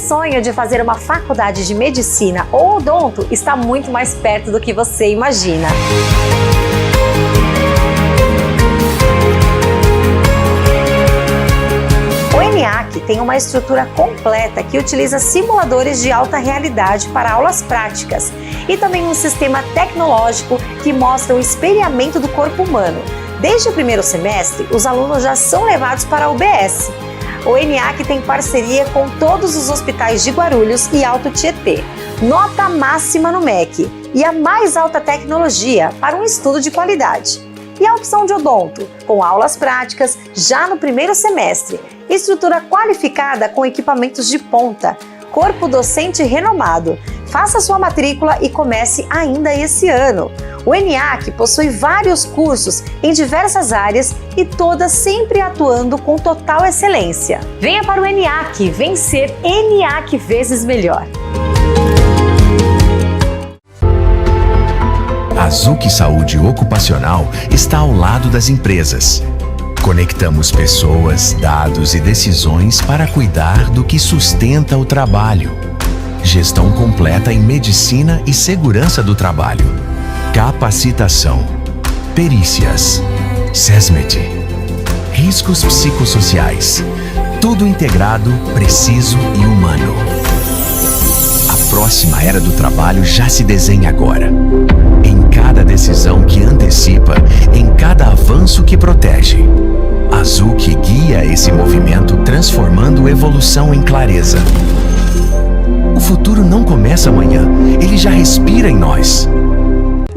sonho de fazer uma faculdade de medicina ou odonto está muito mais perto do que você imagina. O ENIAC tem uma estrutura completa que utiliza simuladores de alta realidade para aulas práticas e também um sistema tecnológico que mostra o espelhamento do corpo humano. Desde o primeiro semestre, os alunos já são levados para a UBS. O ENIAC tem parceria com todos os hospitais de Guarulhos e Alto Tietê. Nota máxima no MEC e a mais alta tecnologia para um estudo de qualidade. E a opção de odonto, com aulas práticas já no primeiro semestre. Estrutura qualificada com equipamentos de ponta. Corpo docente renomado. Faça sua matrícula e comece ainda esse ano. O ENIAC possui vários cursos em diversas áreas e todas sempre atuando com total excelência. Venha para o ENIAC, vencer ENIAC vezes melhor. A Zuc Saúde Ocupacional está ao lado das empresas. Conectamos pessoas, dados e decisões para cuidar do que sustenta o trabalho. Gestão completa em medicina e segurança do trabalho. Capacitação. Perícias. SESMET. Riscos psicossociais. Tudo integrado, preciso e humano. A próxima era do trabalho já se desenha agora. Em cada decisão que antecipa, em cada avanço que protege. A Zuc guia esse movimento, transformando evolução em clareza. O futuro não começa amanhã, ele já respira em nós.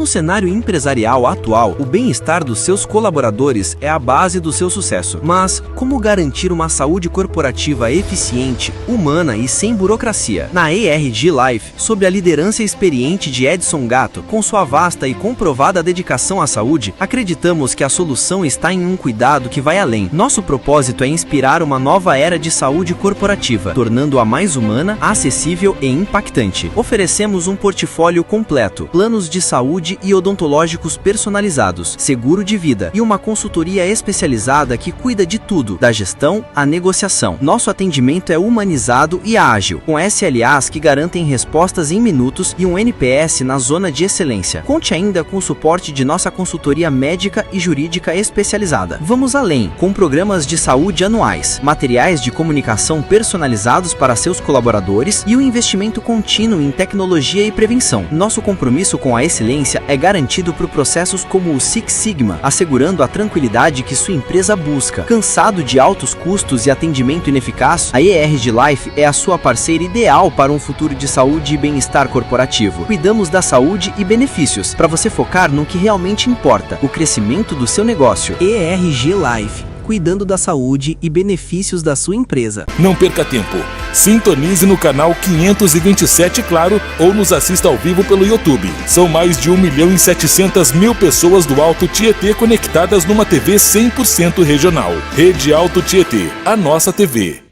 No cenário empresarial atual, o bem-estar dos seus colaboradores é a base do seu sucesso. Mas como garantir uma saúde corporativa eficiente, humana e sem burocracia? Na ERG Life, sob a liderança experiente de Edson Gatto, com sua vasta e comprovada dedicação à saúde, acreditamos que a solução está em um cuidado que vai além. Nosso propósito é inspirar uma nova era de saúde corporativa, tornando-a mais humana, acessível e impactante. Oferecemos um portfólio completo, planos de saúde e odontológicos personalizados, seguro de vida e uma consultoria especializada que cuida de tudo, da gestão à negociação. Nosso atendimento é humanizado e ágil, com SLAs que garantem respostas em minutos e um NPS na zona de excelência. Conte ainda com o suporte de nossa consultoria médica e jurídica especializada. Vamos além, com programas de saúde anuais, materiais de comunicação personalizados para seus colaboradores e o investimento contínuo em tecnologia e prevenção. Nosso compromisso com a excelência é garantido por processos como o Six Sigma, assegurando a tranquilidade que sua empresa busca. Cansado de altos custos e atendimento ineficaz, a ERG Life é a sua parceira ideal para um futuro de saúde e bem-estar corporativo. Cuidamos da saúde e benefícios, para você focar no que realmente importa, o crescimento do seu negócio. ERG Life, cuidando da saúde e benefícios da sua empresa. Não perca tempo. Sintonize no canal 527 Claro ou nos assista ao vivo pelo YouTube. São mais de 1.700.000 pessoas do Alto Tietê conectadas numa TV 100% regional. Rede Alto Tietê, a nossa TV.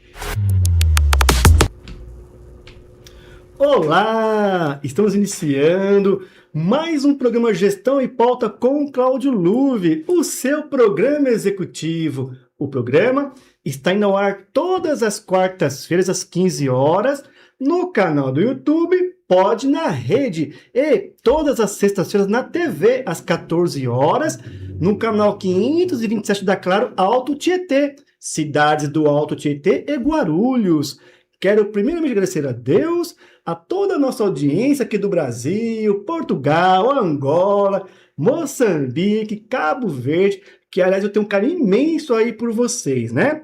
Olá! Estamos iniciando mais um programa Gestão e Pauta com Cláudio Luve, o seu programa executivo. O programa está indo ao ar todas as quartas-feiras às 15 horas no canal do YouTube, Pod na Rede, e todas as sextas-feiras na TV às 14 horas no canal 527 da Claro Alto Tietê, cidades do Alto Tietê e Guarulhos. Quero primeiramente agradecer a Deus, a toda a nossa audiência aqui do Brasil, Portugal, Angola, Moçambique, Cabo Verde, que aliás eu tenho um carinho imenso aí por vocês, né?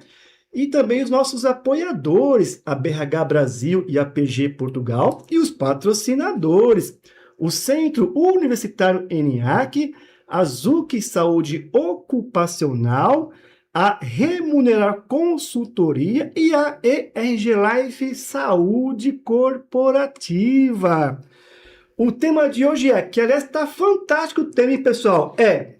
E também os nossos apoiadores, a BRH Brasil e a PG Portugal, e os patrocinadores, o Centro Universitário ENIAC, a Zuc Saúde Ocupacional, a Remunerar Consultoria e a ERG Life Saúde Corporativa. O tema de hoje é, que aliás está fantástico o tema, hein, pessoal? É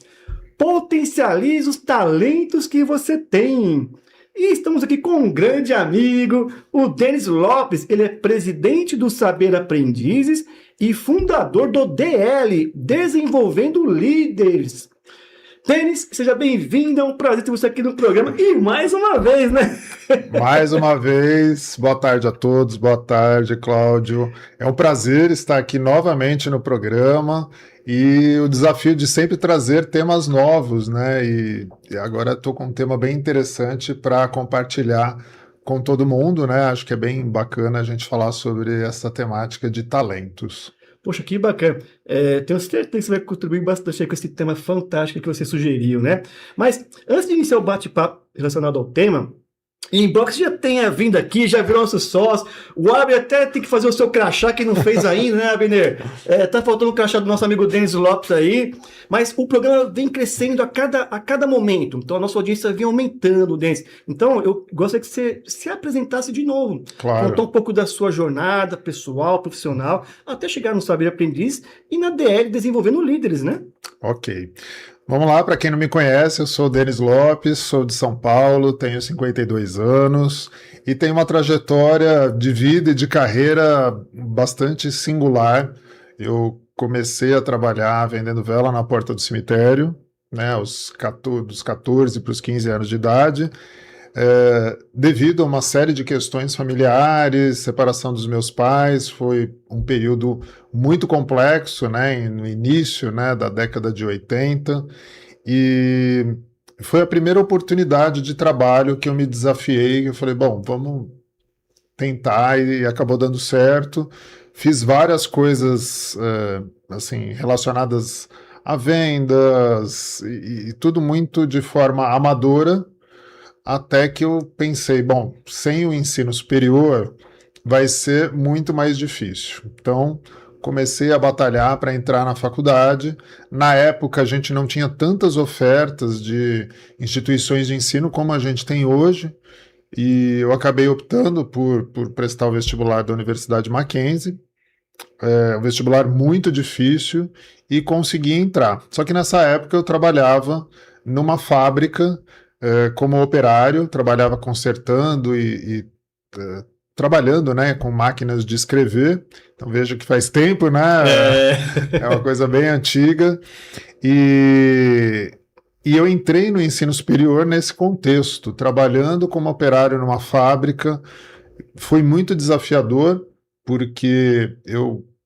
potencialize os talentos que você tem. E estamos aqui com um grande amigo, o Denis Lopes. Ele é presidente do Saber Aprendizes e fundador do DL, Desenvolvendo Líderes. Denis, seja bem-vindo, é um prazer ter você aqui no programa e mais uma vez, né? Mais uma vez, boa tarde a todos, boa tarde, Cláudio. É um prazer estar aqui novamente no programa e o desafio de sempre trazer temas novos, né? E agora estou com um tema bem interessante para compartilhar com todo mundo, né? Acho que é bem bacana a gente falar sobre essa temática de talentos. Poxa, que bacana. Tenho certeza que você vai contribuir bastante aí com esse tema fantástico que você sugeriu, né? Mas antes de iniciar o bate-papo relacionado ao tema, embora você já tenha vindo aqui, já virou nosso sócio, o Abner até tem que fazer o seu crachá, que não fez ainda, né, Abner? Tá faltando o crachá do nosso amigo Denis Lopes aí, mas o programa vem crescendo a cada momento, então a nossa audiência vem aumentando, Denis. Então eu gostaria que você se apresentasse de novo, Claro. contar um pouco da sua jornada pessoal, profissional, até chegar no Saber Aprendiz e na DL desenvolvendo líderes, né? Ok. Vamos lá, para quem não me conhece, eu sou o Denis Lopes, sou de São Paulo, tenho 52 anos e tenho uma trajetória de vida e de carreira bastante singular. Eu comecei a trabalhar vendendo vela na porta do cemitério, né, dos 14 para os 15 anos de idade, devido a uma série de questões familiares, separação dos meus pais, foi um período muito complexo, né, no início, né, da década de 80, e foi a primeira oportunidade de trabalho que eu me desafiei, eu falei, bom, vamos tentar, e acabou dando certo. Fiz várias coisas assim, relacionadas a vendas, e tudo muito de forma amadora, até que eu pensei, bom, sem o ensino superior vai ser muito mais difícil. Então, comecei a batalhar para entrar na faculdade. Na época, a gente não tinha tantas ofertas de instituições de ensino como a gente tem hoje, e eu acabei optando por prestar o vestibular da Universidade Mackenzie, um vestibular muito difícil, e consegui entrar. Só que nessa época eu trabalhava numa fábrica como operário, trabalhava consertando e trabalhando, né, com máquinas de escrever. Então veja que faz tempo, né? É uma coisa bem antiga. E eu entrei no ensino superior nesse contexto, trabalhando como operário numa fábrica. Foi muito desafiador, porque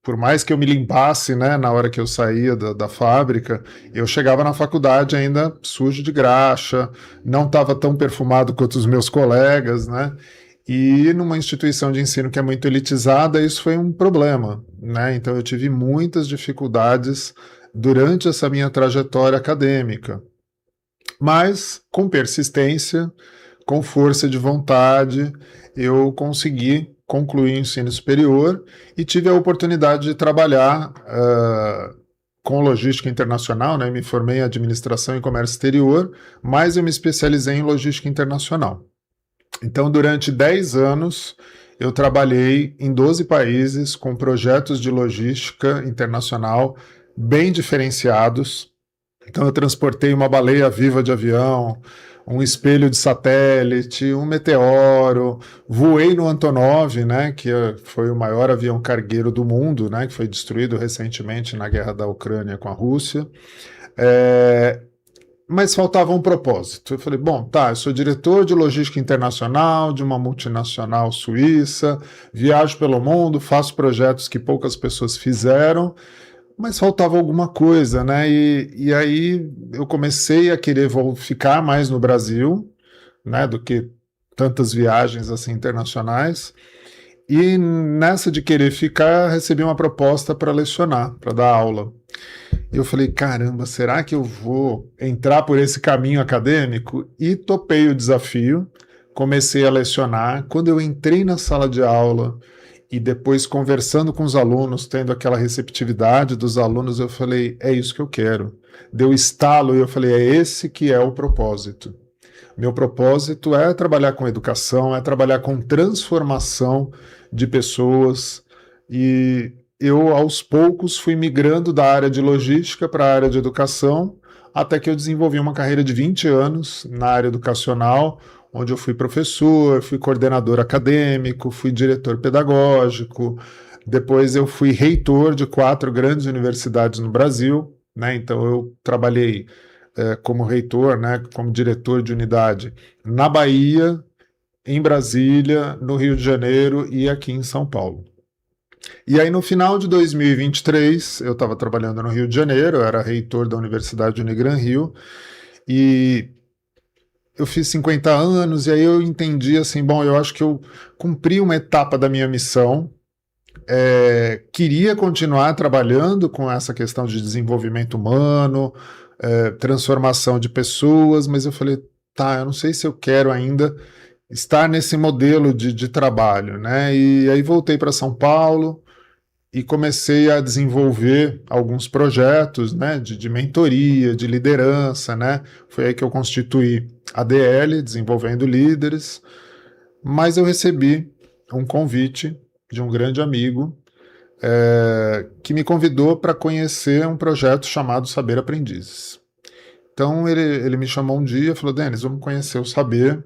por mais que eu me limpasse, né, na hora que eu saía da fábrica, eu chegava na faculdade ainda sujo de graxa, não estava tão perfumado quanto os meus colegas, né? E numa instituição de ensino que é muito elitizada, isso foi um problema, né? Então eu tive muitas dificuldades durante essa minha trajetória acadêmica. Mas com persistência, com força de vontade, eu consegui concluí o ensino superior e tive a oportunidade de trabalhar com logística internacional, né? Me formei em administração e comércio exterior, mas eu me especializei em logística internacional. Então, durante 10 anos, eu trabalhei em 12 países com projetos de logística internacional bem diferenciados. Então, eu transportei uma baleia viva de avião, um espelho de satélite, um meteoro, voei no Antonov, né, que foi o maior avião cargueiro do mundo, né, que foi destruído recentemente na guerra da Ucrânia com a Rússia, mas faltava um propósito. Eu falei, bom, tá, eu sou diretor de logística internacional de uma multinacional suíça, viajo pelo mundo, faço projetos que poucas pessoas fizeram, mas faltava alguma coisa, né? E aí eu comecei a querer ficar mais no Brasil, né, do que tantas viagens assim internacionais. E nessa de querer ficar, recebi uma proposta para lecionar, para dar aula. E eu falei, caramba, será que eu vou entrar por esse caminho acadêmico? E topei o desafio, comecei a lecionar. Quando eu entrei na sala de aula e depois conversando com os alunos, tendo aquela receptividade dos alunos, eu falei, é isso que eu quero. Deu estalo e eu falei, é esse que é o propósito. Meu propósito é trabalhar com educação, é trabalhar com transformação de pessoas, e eu aos poucos fui migrando da área de logística para a área de educação, até que eu desenvolvi uma carreira de 20 anos na área educacional, onde eu fui professor, fui coordenador acadêmico, fui diretor pedagógico, depois eu fui reitor de 4 grandes universidades no Brasil, né? Então eu trabalhei como reitor, né, como diretor de unidade na Bahia, em Brasília, no Rio de Janeiro e aqui em São Paulo. E aí, no final de 2023, eu estava trabalhando no Rio de Janeiro, eu era reitor da Universidade Unigran Rio, e eu fiz 50 anos, e aí eu entendi assim, bom, eu acho que eu cumpri uma etapa da minha missão, queria continuar trabalhando com essa questão de desenvolvimento humano, transformação de pessoas, mas eu falei, tá, eu não sei se eu quero ainda estar nesse modelo de trabalho, né? E aí voltei para São Paulo e comecei a desenvolver alguns projetos, né, de mentoria, de liderança, né? Foi aí que eu constituí a DL, Desenvolvendo Líderes, mas eu recebi um convite de um grande amigo que me convidou para conhecer um projeto chamado Saber Aprendizes. Então ele me chamou um dia e falou, Denis, vamos conhecer o Saber,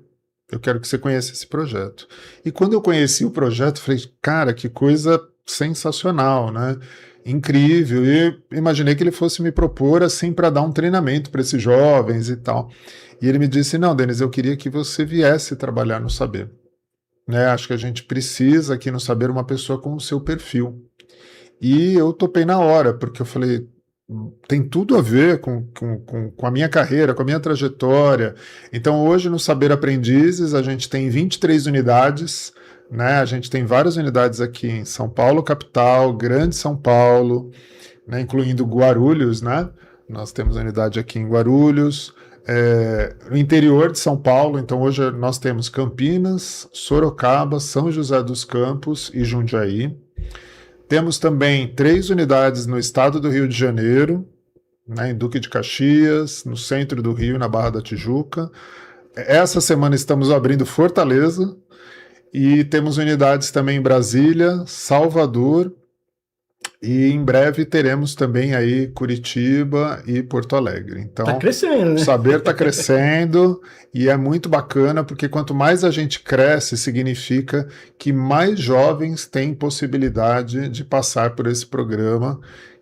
eu quero que você conheça esse projeto. E quando eu conheci o projeto, eu falei, cara, que coisa sensacional, né? Incrível. E imaginei que ele fosse me propor assim para dar um treinamento para esses jovens e tal. E ele me disse, não, Denis, eu queria que você viesse trabalhar no Saber. Né? Acho que a gente precisa aqui no Saber uma pessoa com o seu perfil. E eu topei na hora, porque eu falei, tem tudo a ver com a minha carreira, com a minha trajetória. Então hoje no Saber Aprendizes a gente tem 23 unidades, né? A gente tem várias unidades aqui em São Paulo, capital, Grande São Paulo, né? Incluindo Guarulhos, né? Nós temos a unidade aqui em Guarulhos, no interior de São Paulo, então hoje nós temos Campinas, Sorocaba, São José dos Campos e Jundiaí. Temos também 3 unidades no estado do Rio de Janeiro, né, em Duque de Caxias, no centro do Rio, na Barra da Tijuca. Essa semana estamos abrindo Fortaleza e temos unidades também em Brasília, Salvador e em breve teremos também aí Curitiba e Porto Alegre. Então, tá crescendo, né? O Saber está crescendo e é muito bacana porque quanto mais a gente cresce, significa que mais jovens têm possibilidade de passar por esse programa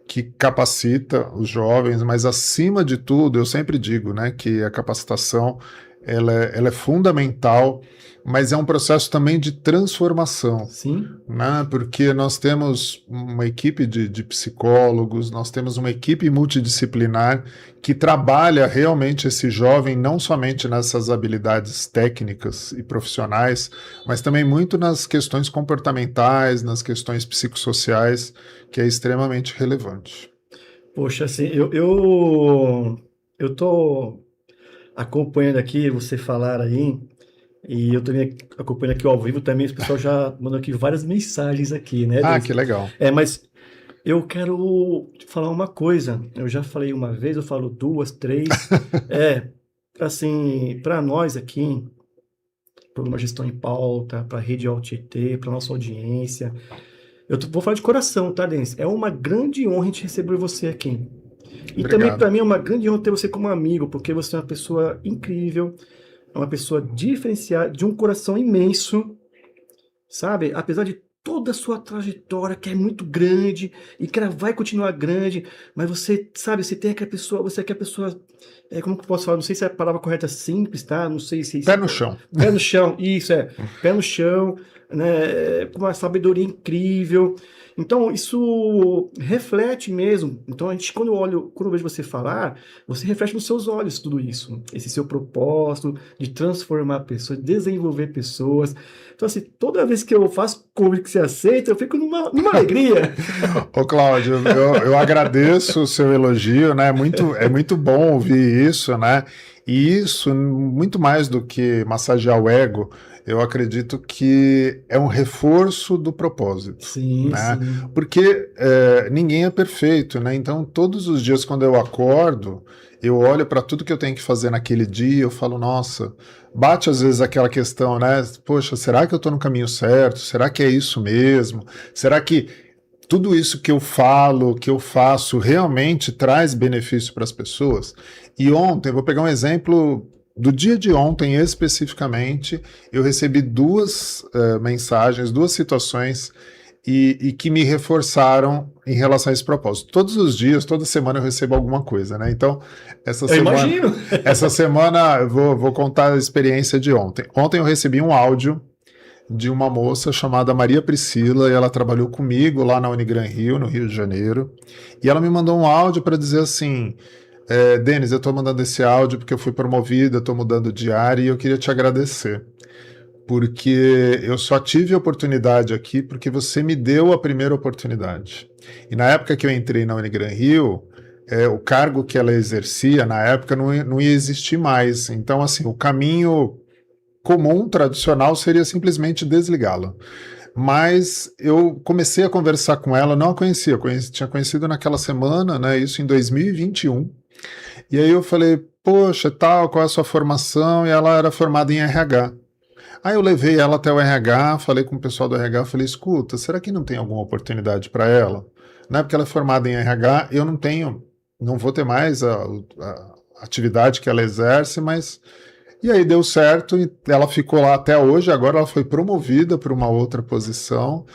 que capacita os jovens, mas acima de tudo, eu sempre digo, né, que a capacitação ela é fundamental, mas é um processo também de transformação. Sim. Né? Porque nós temos uma equipe de psicólogos, nós temos uma equipe multidisciplinar que trabalha realmente esse jovem não somente nessas habilidades técnicas e profissionais, mas também muito nas questões comportamentais, nas questões psicossociais, que é extremamente relevante. Poxa, assim, eu tô acompanhando aqui você falar aí, e eu também acompanhando aqui ao vivo também, o pessoal já mandou aqui várias mensagens aqui, né? Ah, que legal. Mas eu quero te falar uma coisa, eu já falei uma vez, eu falo 2, 3, assim, para nós aqui, Programa Gestão em Pauta, para a Rede Altietê, para nossa audiência, vou falar de coração, tá, Denis? É uma grande honra a gente receber você aqui. E Obrigado. também para mim é uma grande honra ter você como amigo, porque você é uma pessoa incrível, é uma pessoa diferenciada, de um coração imenso, sabe? Apesar de toda a sua trajetória, que é muito grande, e que ela vai continuar grande, mas você, sabe, você tem aquela pessoa, você é aquela pessoa, como que eu posso falar? Não sei se a palavra correta é simples, tá? Não sei se... Pé no chão. Pé no chão, isso, pé no chão, né? Com uma sabedoria incrível. Então, isso reflete mesmo. Então, quando eu vejo você falar, você reflete nos seus olhos tudo isso. Esse seu propósito de transformar pessoas, desenvolver pessoas. Então, assim, toda vez que eu faço convite que você aceita, eu fico numa alegria. Ô, Cláudio, eu agradeço o seu elogio, né? É muito bom ouvir isso, né? E isso, muito mais do que massagear o ego, eu acredito que é um reforço do propósito. Sim, né? sim. Porque ninguém é perfeito, né? Então, todos os dias quando eu acordo, eu olho para tudo que eu tenho que fazer naquele dia, eu falo, nossa, bate às vezes aquela questão, né? Poxa, será que eu estou no caminho certo? Será que é isso mesmo? Será que tudo isso que eu falo, que eu faço, realmente traz benefício para as pessoas? E ontem, vou pegar um exemplo do dia de ontem especificamente, eu recebi 2 mensagens, 2 situações e que me reforçaram em relação a esse propósito. Todos os dias, toda semana eu recebo alguma coisa, né? Então, Imagino. essa semana eu vou contar a experiência de ontem. Ontem eu recebi um áudio de uma moça chamada Maria Priscila, e ela trabalhou comigo lá na Unigran Rio, no Rio de Janeiro, e ela me mandou um áudio para dizer assim: Denis, eu estou mandando esse áudio porque eu fui promovida, estou mudando de área e eu queria te agradecer, porque eu só tive oportunidade aqui porque você me deu a primeira oportunidade. E na época que eu entrei na Unigran Rio, o cargo que ela exercia, na época, não ia existir mais. Então, assim, o caminho comum, tradicional, seria simplesmente desligá-la. Mas eu comecei a conversar com ela, não a conhecia, tinha conhecido naquela semana, né, isso em 2021. E aí eu falei, poxa, tal, qual é a sua formação? E ela era formada em RH. Aí eu levei ela até o RH, falei com o pessoal do RH, falei, escuta, será que não tem alguma oportunidade para ela? Né, porque ela é formada em RH, eu não vou ter mais a atividade que ela exerce, mas... E aí deu certo, e ela ficou lá até hoje, agora ela foi promovida para uma outra posição,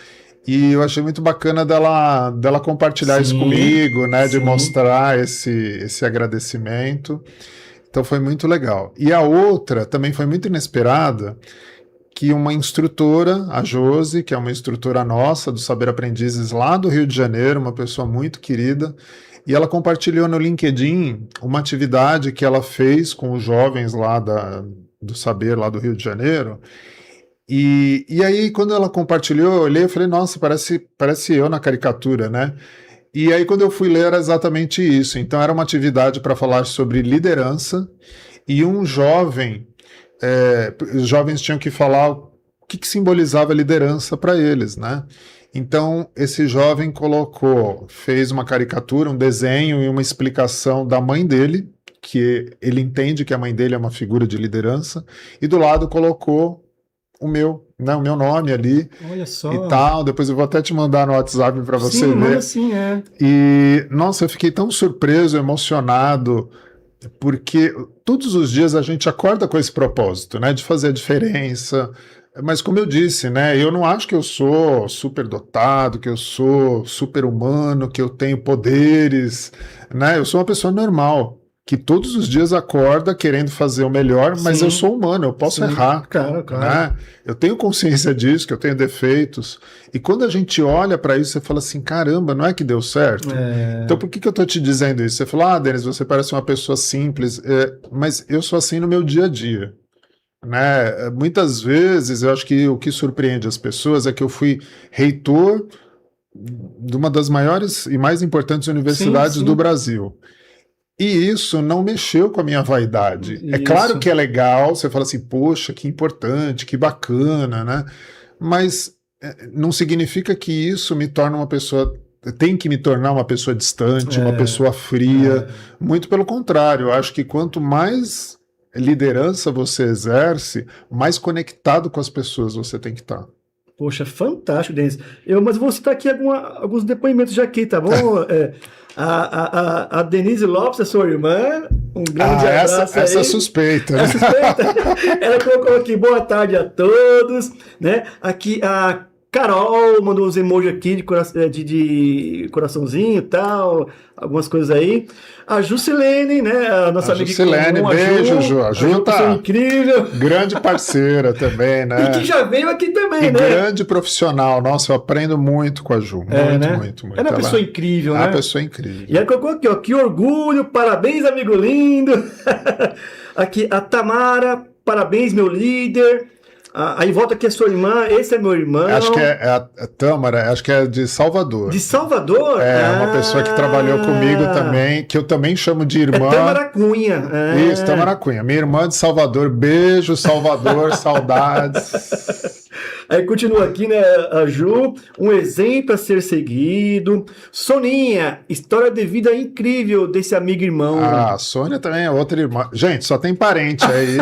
e eu achei muito bacana dela compartilhar isso comigo, né, de mostrar esse agradecimento. Então foi muito legal. E a outra também foi muito inesperada, que uma instrutora, a Josi, que é uma instrutora nossa do Saber Aprendizes lá do Rio de Janeiro, uma pessoa muito querida, e ela compartilhou no LinkedIn uma atividade que ela fez com os jovens lá do Saber, lá do Rio de Janeiro. E aí, quando ela compartilhou, eu olhei e falei, nossa, parece eu na caricatura, né? E aí, quando eu fui ler, era exatamente isso. Então, era uma atividade para falar sobre liderança, e um jovem, os jovens tinham que falar o que simbolizava liderança para eles, né? Então, esse jovem fez uma caricatura, um desenho e uma explicação da mãe dele, que ele entende que a mãe dele é uma figura de liderança, e do lado colocou o meu nome ali. Olha só. E tal. Depois eu vou até te mandar no WhatsApp para você ver. Manda sim, E, nossa, eu fiquei tão surpreso, emocionado, porque todos os dias a gente acorda com esse propósito, né, de fazer a diferença. Mas como eu disse, né, eu não acho que eu sou super dotado, que eu sou super humano, que eu tenho poderes, né? Eu sou uma pessoa normal, que todos os dias acorda querendo fazer o melhor, mas eu sou humano, eu posso errar. Claro. Né? Eu tenho consciência disso, que eu tenho defeitos. E quando a gente olha para isso, você fala assim, caramba, não é que deu certo? Então por que eu tô te dizendo isso? Você fala, Denis, você parece uma pessoa simples, mas eu sou assim no meu dia a dia. Né? Muitas vezes eu acho que o que surpreende as pessoas é que eu fui reitor de uma das maiores e mais importantes universidades do Brasil, e isso não mexeu com a minha vaidade. É claro que é legal, você fala assim, poxa, que importante, que bacana, né? Mas não significa que isso me torna uma pessoa, tem que me tornar uma pessoa distante, uma pessoa fria. Muito pelo contrário, eu acho que quanto mais liderança você exerce, mais conectado com as pessoas você tem que estar. Poxa, fantástico, Denis. Mas vou citar aqui alguns depoimentos já aqui, tá bom? A Denise Lopes, a sua irmã, um grande abraço. Essa é suspeita. É suspeita? Ela colocou aqui, boa tarde a todos, né? Aqui a Carol mandou uns emojis aqui de coraçãozinho e tal, algumas coisas aí. A Jusilene, né? A nossa amiga Jusilene, beijo, Ju. A Ju tá incrível. Grande parceira também, né? E que já veio aqui também, né? Grande profissional. Nossa, eu aprendo muito com a Ju. Muito. Ela é uma pessoa incrível, né? É uma pessoa incrível. E ela colocou aqui, ó, que orgulho, parabéns, amigo lindo. Aqui, a Tamara, parabéns, meu líder. Aí volta aqui a sua irmã, esse é meu irmão. Acho que é a Tâmara, acho que é de Salvador. De Salvador? É, uma pessoa que trabalhou comigo também, que eu também chamo de irmã. Tâmara Cunha. Isso, Tâmara Cunha. Minha irmã de Salvador. Beijo, Salvador, saudades. Aí continua aqui, né, a Ju, um exemplo a ser seguido. Soninha, história de vida incrível desse amigo irmão. A Sônia também é outra irmã. Gente, só tem parente aí.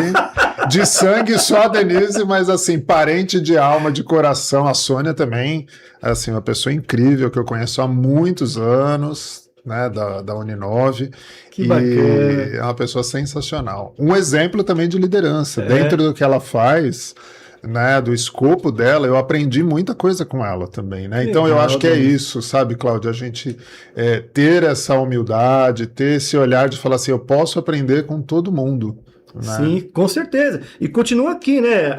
De sangue só a Denise, mas assim, parente de alma, de coração. A Sônia também, assim, uma pessoa incrível que eu conheço há muitos anos, né, da Uninove. Que bacana. É uma pessoa sensacional. Um exemplo também de liderança. Dentro do que ela faz, né, do escopo dela, eu aprendi muita coisa com ela também, né? Então eu Legal, acho que é Denis. isso, sabe, Cláudia? A gente ter essa humildade, ter esse olhar de falar assim, eu posso aprender com todo mundo, né? Sim, com certeza. E continua aqui, né?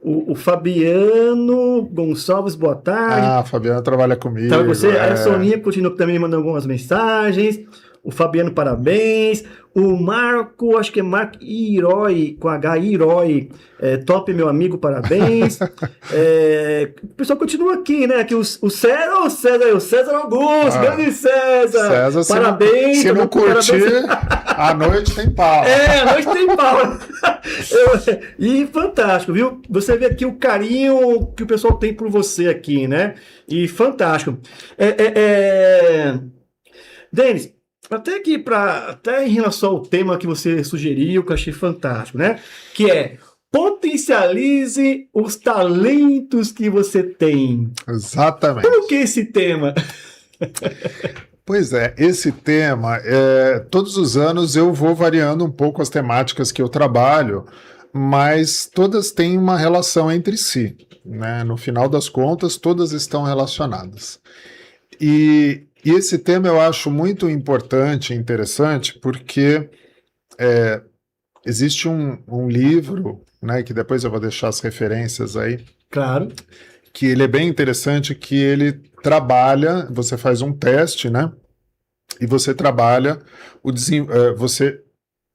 O Fabiano Gonçalves, boa tarde. Ah, a Fabiana trabalha comigo. Sabe você? A Soninha continua também mandando algumas mensagens. O Fabiano, parabéns. O Marco, acho que é Marco Iroi, com H, Iroi. Top, meu amigo, parabéns. O pessoal continua aqui, né? Aqui o César Augusto, grande César. Parabéns. Se não curtir, à noite tem pau. À noite tem pau. E fantástico, viu? Você vê aqui o carinho que o pessoal tem por você aqui, né? E fantástico. Denis, até em relação ao tema que você sugeriu, que eu achei fantástico, né? Que é potencialize os talentos que você tem. Exatamente. Por que esse tema? Pois é, esse tema, todos os anos eu vou variando um pouco as temáticas que eu trabalho, mas todas têm uma relação entre si, né? No final das contas, todas estão relacionadas. E esse tema eu acho muito importante e interessante porque existe um livro, né, que depois eu vou deixar as referências aí, Claro. que ele é bem interessante, que ele trabalha, você faz um teste, né, e você trabalha, você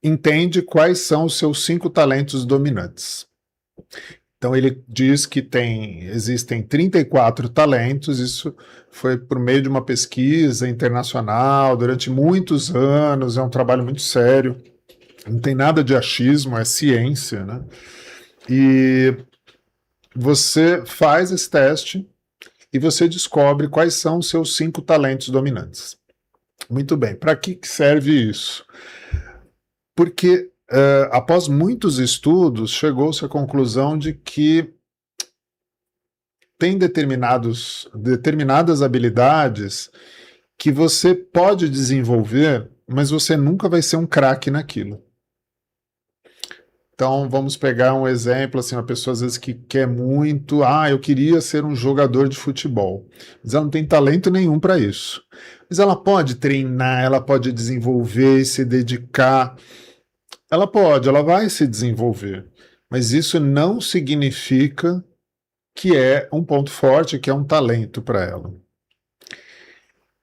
entende quais são os seus 5 talentos dominantes. Então ele diz que existem 34 talentos, isso foi por meio de uma pesquisa internacional durante muitos anos, é um trabalho muito sério, não tem nada de achismo, é ciência, né? E você faz esse teste e você descobre quais são os seus 5 talentos dominantes. Muito bem, para que serve isso? Porque após muitos estudos, chegou-se à conclusão de que tem determinadas habilidades que você pode desenvolver, mas você nunca vai ser um craque naquilo. Então, vamos pegar um exemplo, assim, uma pessoa às vezes que quer muito, eu queria ser um jogador de futebol, mas ela não tem talento nenhum para isso. Mas ela pode treinar, ela pode desenvolver, se dedicar. Ela vai se desenvolver, mas isso não significa que é um ponto forte, que é um talento para ela.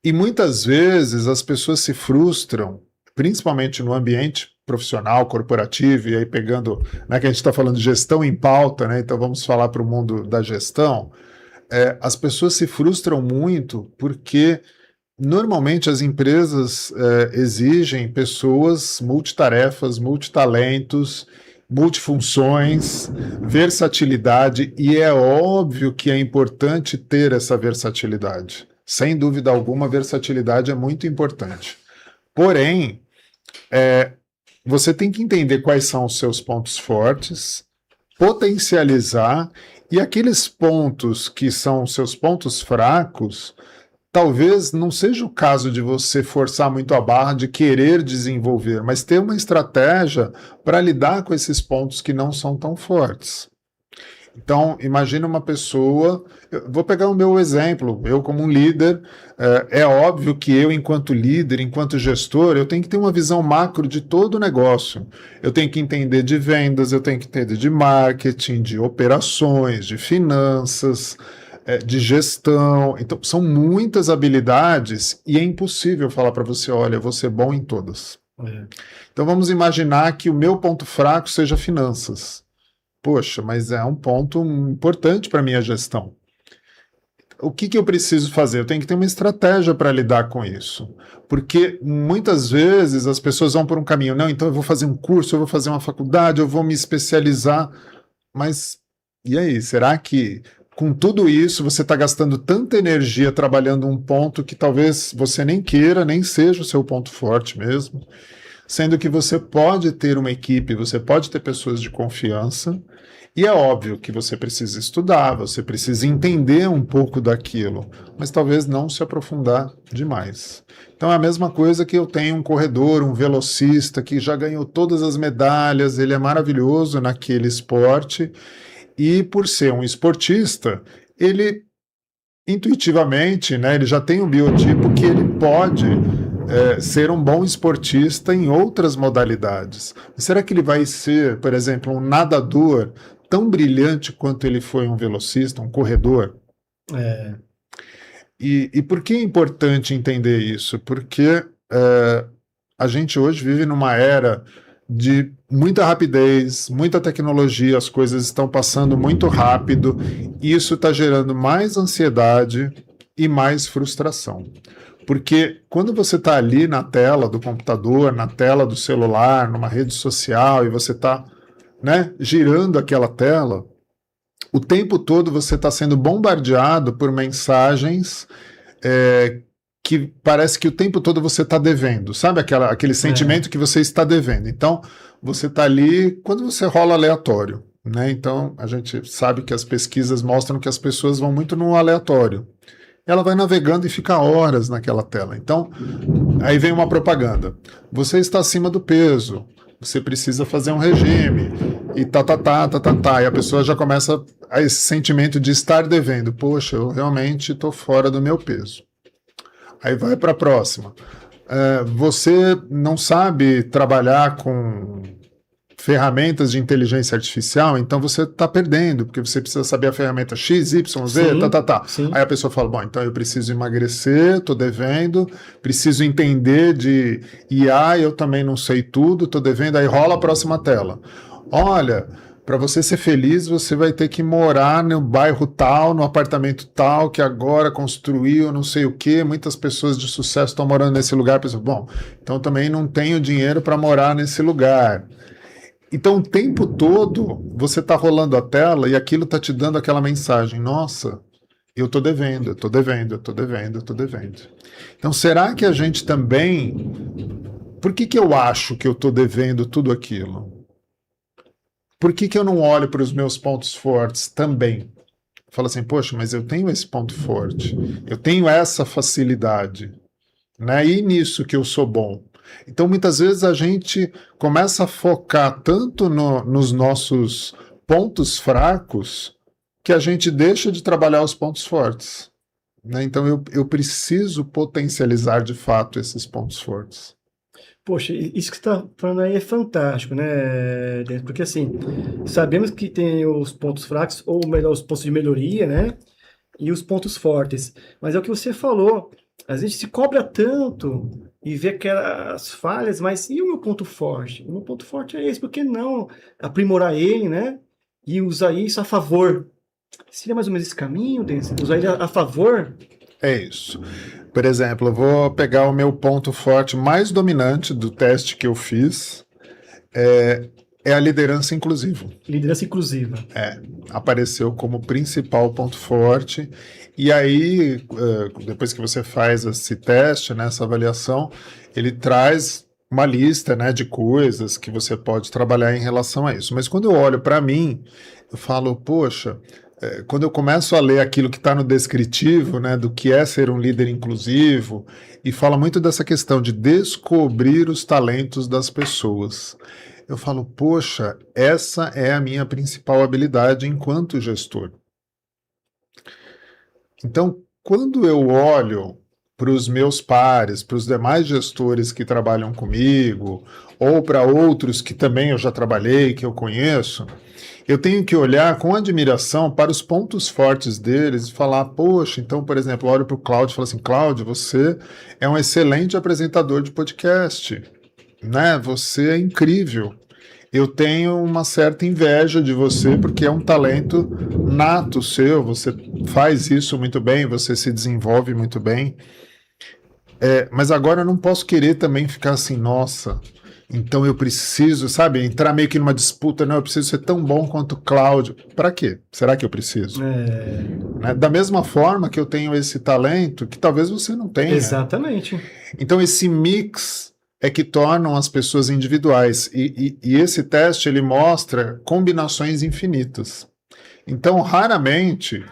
E muitas vezes as pessoas se frustram, principalmente no ambiente profissional, corporativo, e aí pegando, né, que a gente está falando de gestão em pauta, né, então vamos falar para o mundo da gestão, as pessoas se frustram muito porque normalmente as empresas exigem pessoas multitarefas, multitalentos, multifunções, versatilidade, e é óbvio que é importante ter essa versatilidade. Sem dúvida alguma, a versatilidade é muito importante. Porém, você tem que entender quais são os seus pontos fortes, potencializar, e aqueles pontos que são os seus pontos fracos, talvez não seja o caso de você forçar muito a barra de querer desenvolver, mas ter uma estratégia para lidar com esses pontos que não são tão fortes. Então, imagina uma pessoa, vou pegar o meu exemplo, eu como um líder, é óbvio que eu enquanto líder, enquanto gestor, eu tenho que ter uma visão macro de todo o negócio. Eu tenho que entender de vendas, eu tenho que entender de marketing, de operações, de finanças, de gestão. Então, são muitas habilidades e é impossível falar para você, olha, eu vou ser bom em todas. Então, vamos imaginar que o meu ponto fraco seja finanças. Poxa, mas é um ponto importante para a minha gestão. O que eu preciso fazer? Eu tenho que ter uma estratégia para lidar com isso. Porque muitas vezes as pessoas vão por um caminho, não, então eu vou fazer um curso, eu vou fazer uma faculdade, eu vou me especializar. Mas, e aí, será que com tudo isso você está gastando tanta energia trabalhando um ponto que talvez você nem queira, nem seja o seu ponto forte mesmo? sendo que você pode ter uma equipe, você pode ter pessoas de confiança, e é óbvio que você precisa estudar, você precisa entender um pouco daquilo, mas talvez não se aprofundar demais. Então é a mesma coisa que eu tenho um corredor, um velocista que já ganhou todas as medalhas, ele é maravilhoso naquele esporte, e por ser um esportista, ele intuitivamente, né, ele já tem um biotipo que ele pode ser um bom esportista em outras modalidades. Será que ele vai ser, por exemplo, um nadador tão brilhante quanto ele foi um velocista, um corredor? E por que é importante entender isso? Porque a gente hoje vive numa era de muita rapidez, muita tecnologia, as coisas estão passando muito rápido, e isso está gerando mais ansiedade e mais frustração. Porque quando você está ali na tela do computador, na tela do celular, numa rede social, e você está, né, girando aquela tela, o tempo todo você está sendo bombardeado por mensagens que parece que o tempo todo você está devendo, sabe aquele sentimento que você está devendo. Então, você está ali, quando você rola aleatório, né? Então, a gente sabe que as pesquisas mostram que as pessoas vão muito no aleatório. Ela vai navegando e fica horas naquela tela. Então, aí vem uma propaganda. Você está acima do peso, você precisa fazer um regime, e e a pessoa já começa a esse sentimento de estar devendo. Poxa, eu realmente estou fora do meu peso. Aí vai para a próxima. Você não sabe trabalhar com ferramentas de inteligência artificial, então você está perdendo, porque você precisa saber a ferramenta X, Y, Z, Sim. Aí a pessoa fala, bom, então eu preciso emagrecer, estou devendo, preciso entender de IA, eu também não sei tudo, estou devendo, aí rola a próxima tela. Olha, para você ser feliz, você vai ter que morar no bairro tal, no apartamento tal, que agora construiu não sei o quê, muitas pessoas de sucesso estão morando nesse lugar. Pessoal, bom, então também não tenho dinheiro para morar nesse lugar. Então o tempo todo você está rolando a tela e aquilo está te dando aquela mensagem, nossa, eu estou devendo, eu estou devendo, eu estou devendo, eu estou devendo. Então será que a gente também... Por que eu acho que eu estou devendo tudo aquilo? Por que eu não olho para os meus pontos fortes também? Falo assim, poxa, mas eu tenho esse ponto forte, eu tenho essa facilidade, né? E nisso que eu sou bom. Então, muitas vezes a gente começa a focar tanto nos nossos pontos fracos que a gente deixa de trabalhar os pontos fortes, né? Então, eu preciso potencializar de fato esses pontos fortes. Poxa, isso que você está falando aí é fantástico, né, Denis? Porque assim, sabemos que tem os pontos fracos, ou melhor, os pontos de melhoria, né? E os pontos fortes. Mas é o que você falou, a gente se cobra tanto e vê aquelas falhas, mas e o meu ponto forte? O meu ponto forte é esse, por que não aprimorar ele, né? E usar isso a favor? Seria mais ou menos esse caminho, Denis? Usar ele a favor? É isso. Por exemplo, eu vou pegar o meu ponto forte mais dominante do teste que eu fiz, é a liderança inclusiva. Liderança inclusiva. Apareceu como principal ponto forte, e aí, depois que você faz esse teste, né, essa avaliação, ele traz uma lista, né, de coisas que você pode trabalhar em relação a isso. Mas quando eu olho para mim, eu falo, poxa, quando eu começo a ler aquilo que está no descritivo, né, do que é ser um líder inclusivo, e fala muito dessa questão de descobrir os talentos das pessoas, eu falo, poxa, essa é a minha principal habilidade enquanto gestor. Então, quando eu olho para os meus pares, para os demais gestores que trabalham comigo, ou para outros que também eu já trabalhei, que eu conheço, eu tenho que olhar com admiração para os pontos fortes deles e falar, poxa, então, por exemplo, eu olho para o Cláudio e falo assim, Cláudio, você é um excelente apresentador de podcast, né? Você é incrível. Eu tenho uma certa inveja de você porque é um talento nato seu, você faz isso muito bem, você se desenvolve muito bem. Mas agora eu não posso querer também ficar assim, nossa, então eu preciso, sabe, entrar meio que numa disputa, não, eu preciso ser tão bom quanto o Cláudio. Para quê? Será que eu preciso? Né? Da mesma forma que eu tenho esse talento, que talvez você não tenha. Exatamente. Então esse mix é que tornam as pessoas individuais. E esse teste ele mostra combinações infinitas. Então, raramente,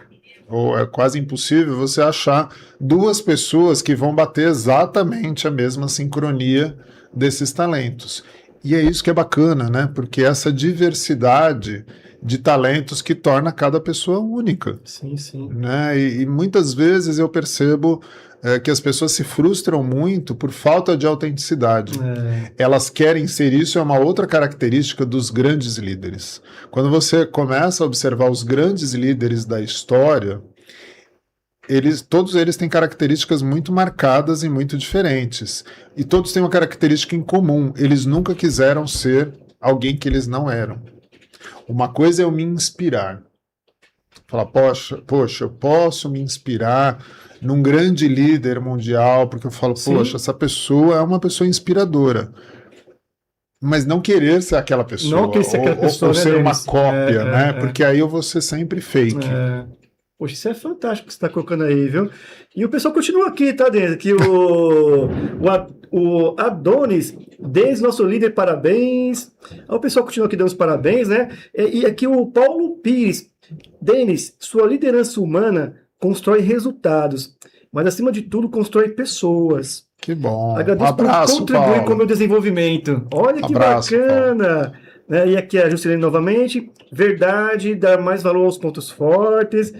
ou é quase impossível, você achar duas pessoas que vão bater exatamente a mesma sincronia desses talentos. E é isso que é bacana, né? Porque essa diversidade de talentos que torna cada pessoa única. Sim, sim. Né? E muitas vezes eu percebo que as pessoas se frustram muito por falta de autenticidade. Elas querem ser isso, é uma outra característica dos grandes líderes. Quando você começa a observar os grandes líderes da história, todos eles têm características muito marcadas e muito diferentes. E todos têm uma característica em comum. Eles nunca quiseram ser alguém que eles não eram. Uma coisa é eu me inspirar. Falar, poxa, eu posso me inspirar num grande líder mundial, porque eu falo, poxa, essa pessoa é uma pessoa inspiradora. Mas não querer ser aquela pessoa. Não querer ser aquela pessoa, ou né, ser uma Denis? cópia, né? Porque aí eu vou ser sempre fake. Poxa, isso é fantástico que você está colocando aí, viu? E o pessoal continua aqui, tá, Denis? Aqui o Adonis, Denis, nosso líder, parabéns. O pessoal continua aqui dando os parabéns, né? E aqui o Paulo Pires, Denis, sua liderança humana constrói resultados, mas acima de tudo constrói pessoas. Que bom. Agradeço por contribuir com o meu desenvolvimento. Olha que bacana. Né? E aqui a Juscelene novamente. Verdade, dar mais valor aos pontos fortes.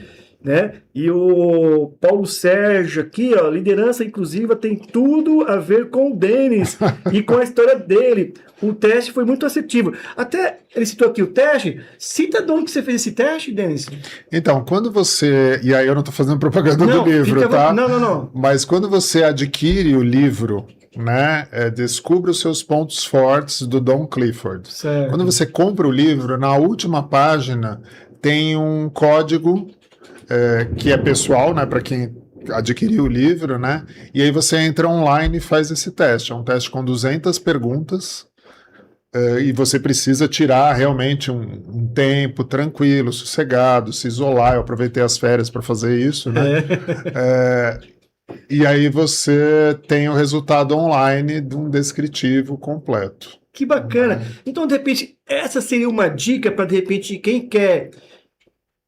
Né? E o Paulo Sérgio aqui, ó, liderança inclusiva tem tudo a ver com o Denis e com a história dele. O teste foi muito assertivo. Até ele citou aqui o teste. Cita de onde que você fez esse teste, Denis? Então, quando você... E aí eu não estou fazendo propaganda do livro, tá? Não. Mas quando você adquire o livro, né, Descubra os Seus Pontos Fortes, do Don Clifford. Certo. Quando você compra o livro, na última página tem um código que é pessoal, né, para quem adquiriu o livro, né? E aí você entra online e faz esse teste. É um teste com 200 perguntas. E você precisa tirar realmente um tempo tranquilo, sossegado, se isolar. Eu aproveitei as férias para fazer isso, né? E aí você tem o resultado online de um descritivo completo. Que bacana. Então, de repente, essa seria uma dica para, de repente, quem quer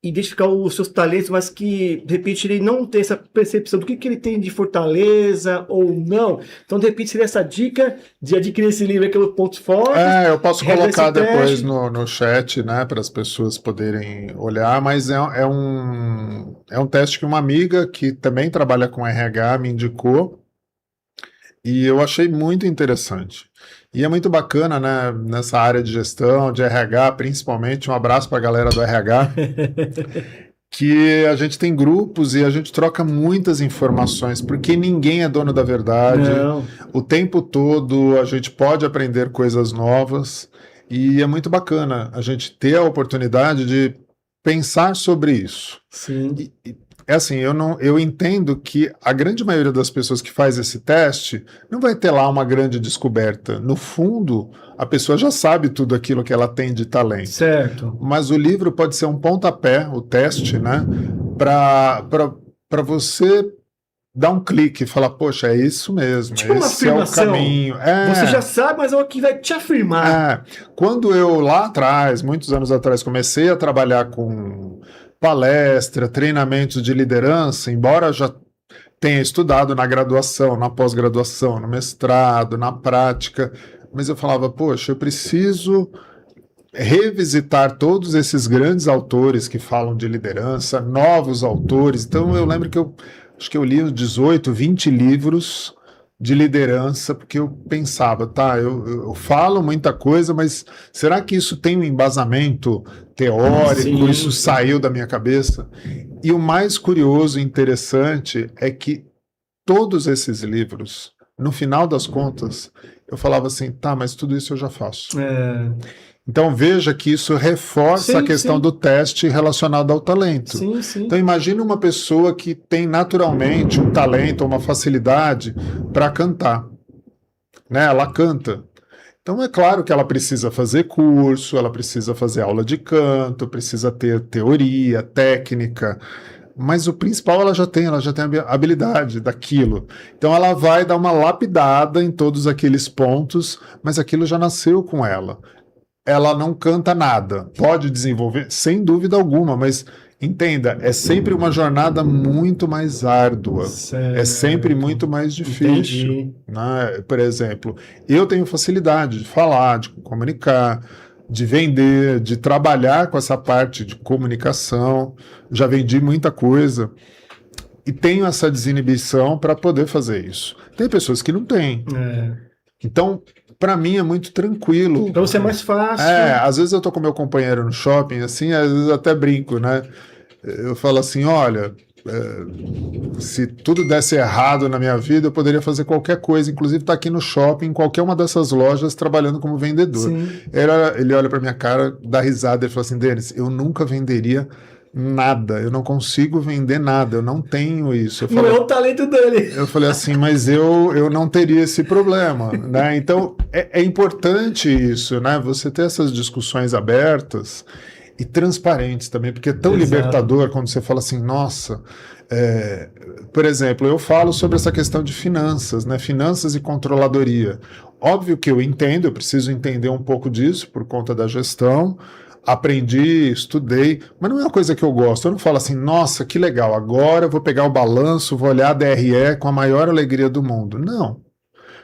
identificar os seus talentos, mas que, de repente, ele não tem essa percepção do que ele tem de fortaleza ou não. Então, de repente, seria essa dica de adquirir esse livro, aquele ponto forte. Eu posso colocar depois no chat, né, para as pessoas poderem olhar, mas é um teste que uma amiga que também trabalha com RH me indicou e eu achei muito interessante. E é muito bacana, né, nessa área de gestão, de RH, principalmente, um abraço para a galera do RH, que a gente tem grupos e a gente troca muitas informações, porque ninguém é dono da verdade. Não. O tempo todo a gente pode aprender coisas novas e é muito bacana a gente ter a oportunidade de pensar sobre isso. Sim. É assim, eu entendo que a grande maioria das pessoas que faz esse teste não vai ter lá uma grande descoberta. No fundo, a pessoa já sabe tudo aquilo que ela tem de talento. Certo. Mas o livro pode ser um pontapé, o teste, né? Para você dar um clique e falar, poxa, é isso mesmo, tipo esse é o caminho. Você já sabe, mas é o que vai te afirmar. Quando eu lá atrás, muitos anos atrás, comecei a trabalhar com palestra, treinamentos de liderança, embora já tenha estudado na graduação, na pós-graduação, no mestrado, na prática, mas eu falava, poxa, eu preciso revisitar todos esses grandes autores que falam de liderança, novos autores. Então eu lembro que acho que eu li uns 18, 20 livros de liderança, porque eu pensava, eu falo muita coisa, mas será que isso tem um embasamento teórico? Sim. Isso saiu da minha cabeça? E o mais curioso e interessante é que todos esses livros, no final das contas, eu falava assim, mas tudo isso eu já faço. Então veja que isso reforça a questão do teste relacionado ao talento. Sim. Então imagine uma pessoa que tem naturalmente um talento, uma facilidade para cantar. Né? Ela canta. Então é claro que ela precisa fazer curso, ela precisa fazer aula de canto, precisa ter teoria, técnica, mas o principal ela já tem a habilidade daquilo. Então ela vai dar uma lapidada em todos aqueles pontos, mas aquilo já nasceu com ela. Ela não canta nada, pode desenvolver, sem dúvida alguma, mas entenda, é sempre uma jornada muito mais árdua, é sempre muito mais difícil. Né? Por exemplo, eu tenho facilidade de falar, de comunicar, de vender, de trabalhar com essa parte de comunicação, já vendi muita coisa e tenho essa desinibição para poder fazer isso. Tem pessoas que não têm. Então, para mim é muito tranquilo. Então, você é mais fácil. Às vezes eu tô com meu companheiro no shopping, assim, às vezes eu até brinco, né? Eu falo assim, olha, se tudo desse errado na minha vida, eu poderia fazer qualquer coisa, inclusive estar aqui no shopping, em qualquer uma dessas lojas, trabalhando como vendedor. Ele olha para minha cara, dá risada e fala assim, Denis, eu nunca venderia nada, eu não consigo vender nada, eu não tenho isso. Não é o talento dele. Eu falei assim, mas eu não teria esse problema, né? Então, é importante isso, né? Você ter essas discussões abertas e transparentes também, porque é tão libertador quando você fala assim, nossa, por exemplo, eu falo sobre essa questão de finanças, né? Finanças e controladoria. Óbvio que eu entendo, eu preciso entender um pouco disso por conta da gestão, aprendi, estudei, mas não é uma coisa que eu gosto. Eu não falo assim, nossa, que legal, agora eu vou pegar o balanço, vou olhar a DRE com a maior alegria do mundo. Não.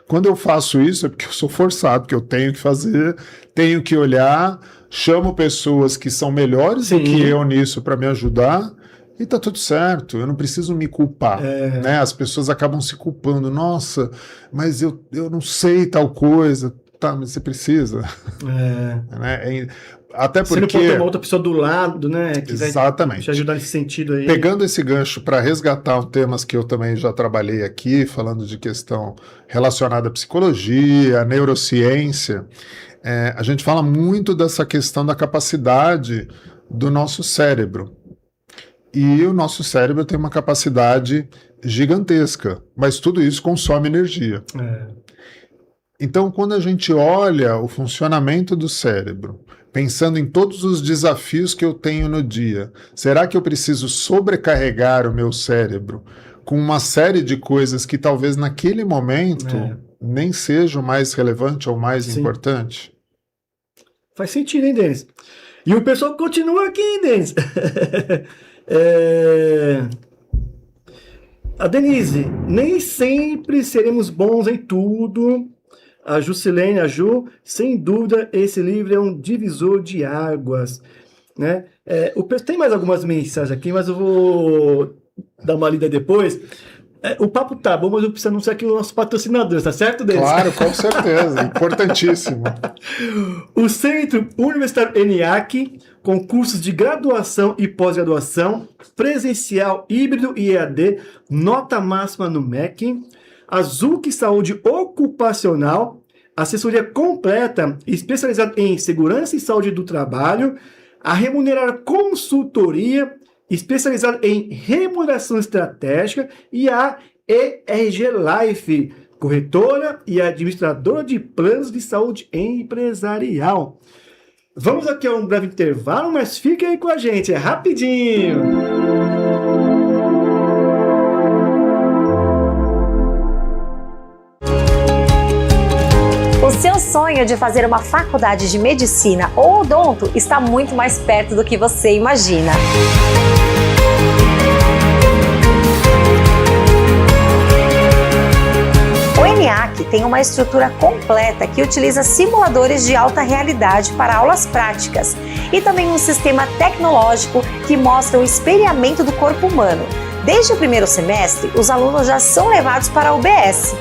Quando eu faço isso é porque eu sou forçado, que eu tenho que fazer, tenho que olhar, chamo pessoas que são melhores do que eu nisso para me ajudar e tá tudo certo, eu não preciso me culpar, né? As pessoas acabam se culpando, nossa, mas eu não sei tal coisa, tá, mas você precisa. Né? Até porque... Você não pode ter uma outra pessoa do lado, né? Que exatamente. Vai te ajudar nesse sentido aí. Pegando esse gancho para resgatar temas que eu também já trabalhei aqui, falando de questão relacionada à psicologia, à neurociência, a gente fala muito dessa questão da capacidade do nosso cérebro. E o nosso cérebro tem uma capacidade gigantesca, mas tudo isso consome energia. Então, quando a gente olha o funcionamento do cérebro, pensando em todos os desafios que eu tenho no dia, será que eu preciso sobrecarregar o meu cérebro com uma série de coisas que talvez naquele momento nem sejam mais relevante ou mais importante? Faz sentido, hein, Denis? E o pessoal continua aqui, hein, Denis? A Denise, nem sempre seremos bons em tudo. A Juscelene, a Ju, sem dúvida, esse livro é um divisor de águas, né? Tem mais algumas mensagens aqui, mas eu vou dar uma lida depois. O papo tá bom, mas eu preciso anunciar aqui o nosso patrocinador, tá certo, Denis? Claro, com certeza, importantíssimo. O Centro Universitário ENIAC, com cursos de graduação e pós-graduação, presencial, híbrido e EAD, nota máxima no MEC. A Zuc Saúde Ocupacional, assessoria completa especializada em segurança e saúde do trabalho, a Remunerar Consultoria, especializada em remuneração estratégica, e a ERG Life, corretora e administradora de planos de saúde empresarial. Vamos aqui a um breve intervalo, mas fiquem aí com a gente, é rapidinho. O seu sonho de fazer uma faculdade de medicina ou odonto está muito mais perto do que você imagina. O ENIAC tem uma estrutura completa que utiliza simuladores de alta realidade para aulas práticas e também um sistema tecnológico que mostra o espelhamento do corpo humano. Desde o primeiro semestre, os alunos já são levados para a UBS.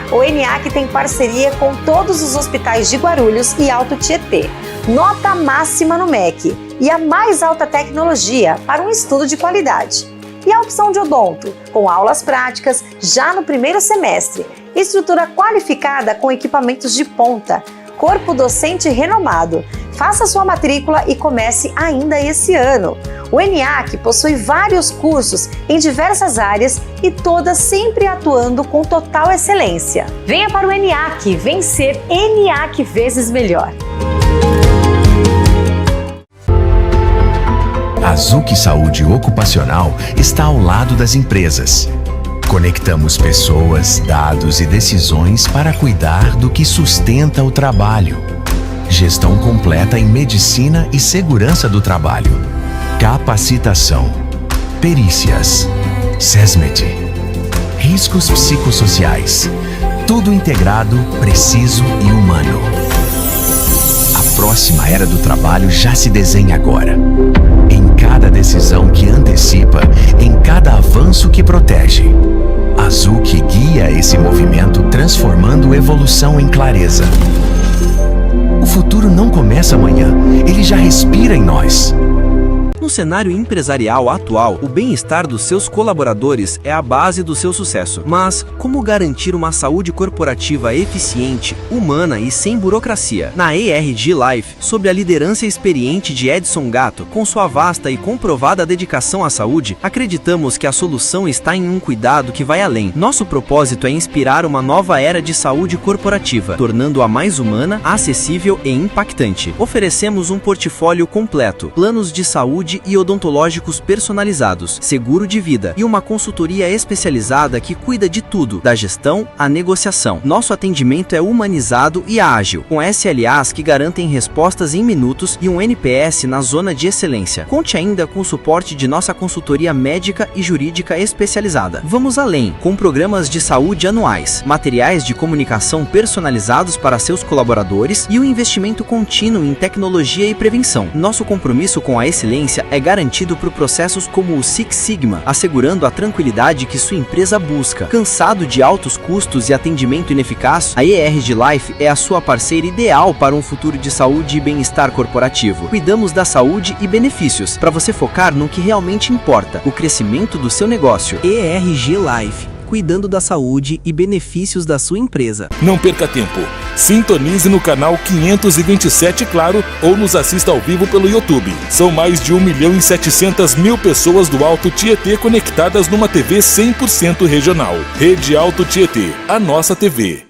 O ENIAC tem parceria com todos os hospitais de Guarulhos e Alto Tietê. Nota máxima no MEC e a mais alta tecnologia para um estudo de qualidade. E a opção de odonto, com aulas práticas já no primeiro semestre. Estrutura qualificada com equipamentos de ponta. Corpo docente renomado. Faça sua matrícula e comece ainda esse ano. O ENIAC possui vários cursos em diversas áreas e todas sempre atuando com total excelência. Venha para o ENIAC, vencer ENIAC vezes melhor. A Zuc Saúde Ocupacional está ao lado das empresas. Conectamos pessoas, dados e decisões para cuidar do que sustenta o trabalho. Gestão completa em medicina e segurança do trabalho. Capacitação. Perícias. SESMED. Riscos psicossociais. Tudo integrado, preciso e humano. A próxima era do trabalho já se desenha agora. Em cada decisão que antecipa, em cada avanço que protege. A Zuc guia esse movimento, transformando evolução em clareza. O futuro não começa amanhã, ele já respira em nós. No cenário empresarial atual, o bem-estar dos seus colaboradores é a base do seu sucesso. Mas como garantir uma saúde corporativa eficiente, humana e sem burocracia? Na ERG Life, sob a liderança experiente de Edson Gatto, com sua vasta e comprovada dedicação à saúde, acreditamos que a solução está em um cuidado que vai além. Nosso propósito é inspirar uma nova era de saúde corporativa, tornando-a mais humana, acessível e impactante. Oferecemos um portfólio completo, planos de saúde e odontológicos personalizados, seguro de vida e uma consultoria especializada que cuida de tudo, da gestão à negociação. Nosso atendimento é humanizado e ágil, com SLAs que garantem respostas em minutos e um NPS na zona de excelência. Conte ainda com o suporte de nossa consultoria médica e jurídica especializada. Vamos além, com programas de saúde anuais, materiais de comunicação personalizados para seus colaboradores e o investimento contínuo em tecnologia e prevenção. Nosso compromisso com a excelência é garantido por processos como o Six Sigma, assegurando a tranquilidade que sua empresa busca. Cansado de altos custos e atendimento ineficaz, a ERG Life é a sua parceira ideal para um futuro de saúde e bem-estar corporativo. Cuidamos da saúde e benefícios, para você focar no que realmente importa, o crescimento do seu negócio. ERG Life, cuidando da saúde e benefícios da sua empresa. Não perca tempo. Sintonize no canal 527 Claro ou nos assista ao vivo pelo YouTube. São mais de 1.700.000 pessoas do Alto Tietê conectadas numa TV 100% regional. Rede Alto Tietê, a nossa TV.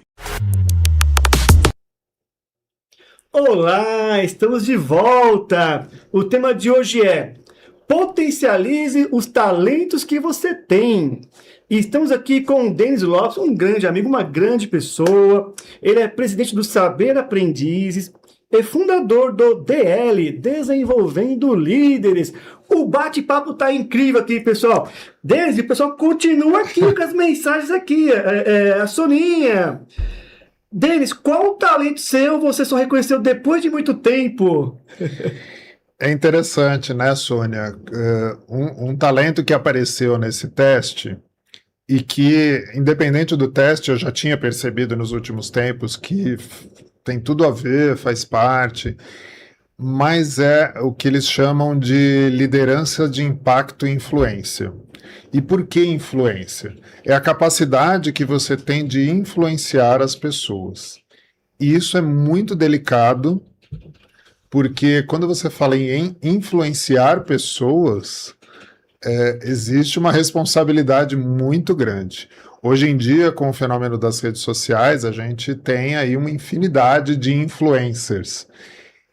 Olá, estamos de volta. O tema de hoje é: potencialize os talentos que você tem. E estamos aqui com o Denis Lopes, um grande amigo, uma grande pessoa. Ele é presidente do Saber Aprendizes e fundador do DL, Desenvolvendo Líderes. O bate-papo tá incrível aqui, pessoal. Denis, o pessoal continua aqui com as mensagens aqui. A Soninha. Denis, qual talento seu você só reconheceu depois de muito tempo? É interessante, né, Sônia? Um talento que apareceu nesse teste e que, independente do teste, eu já tinha percebido nos últimos tempos que tem tudo a ver, faz parte, mas é o que eles chamam de liderança de impacto e influência. E por que influência? É a capacidade que você tem de influenciar as pessoas. E isso é muito delicado, porque quando você fala em influenciar pessoas, existe uma responsabilidade muito grande. Hoje em dia, com o fenômeno das redes sociais, a gente tem aí uma infinidade de influencers.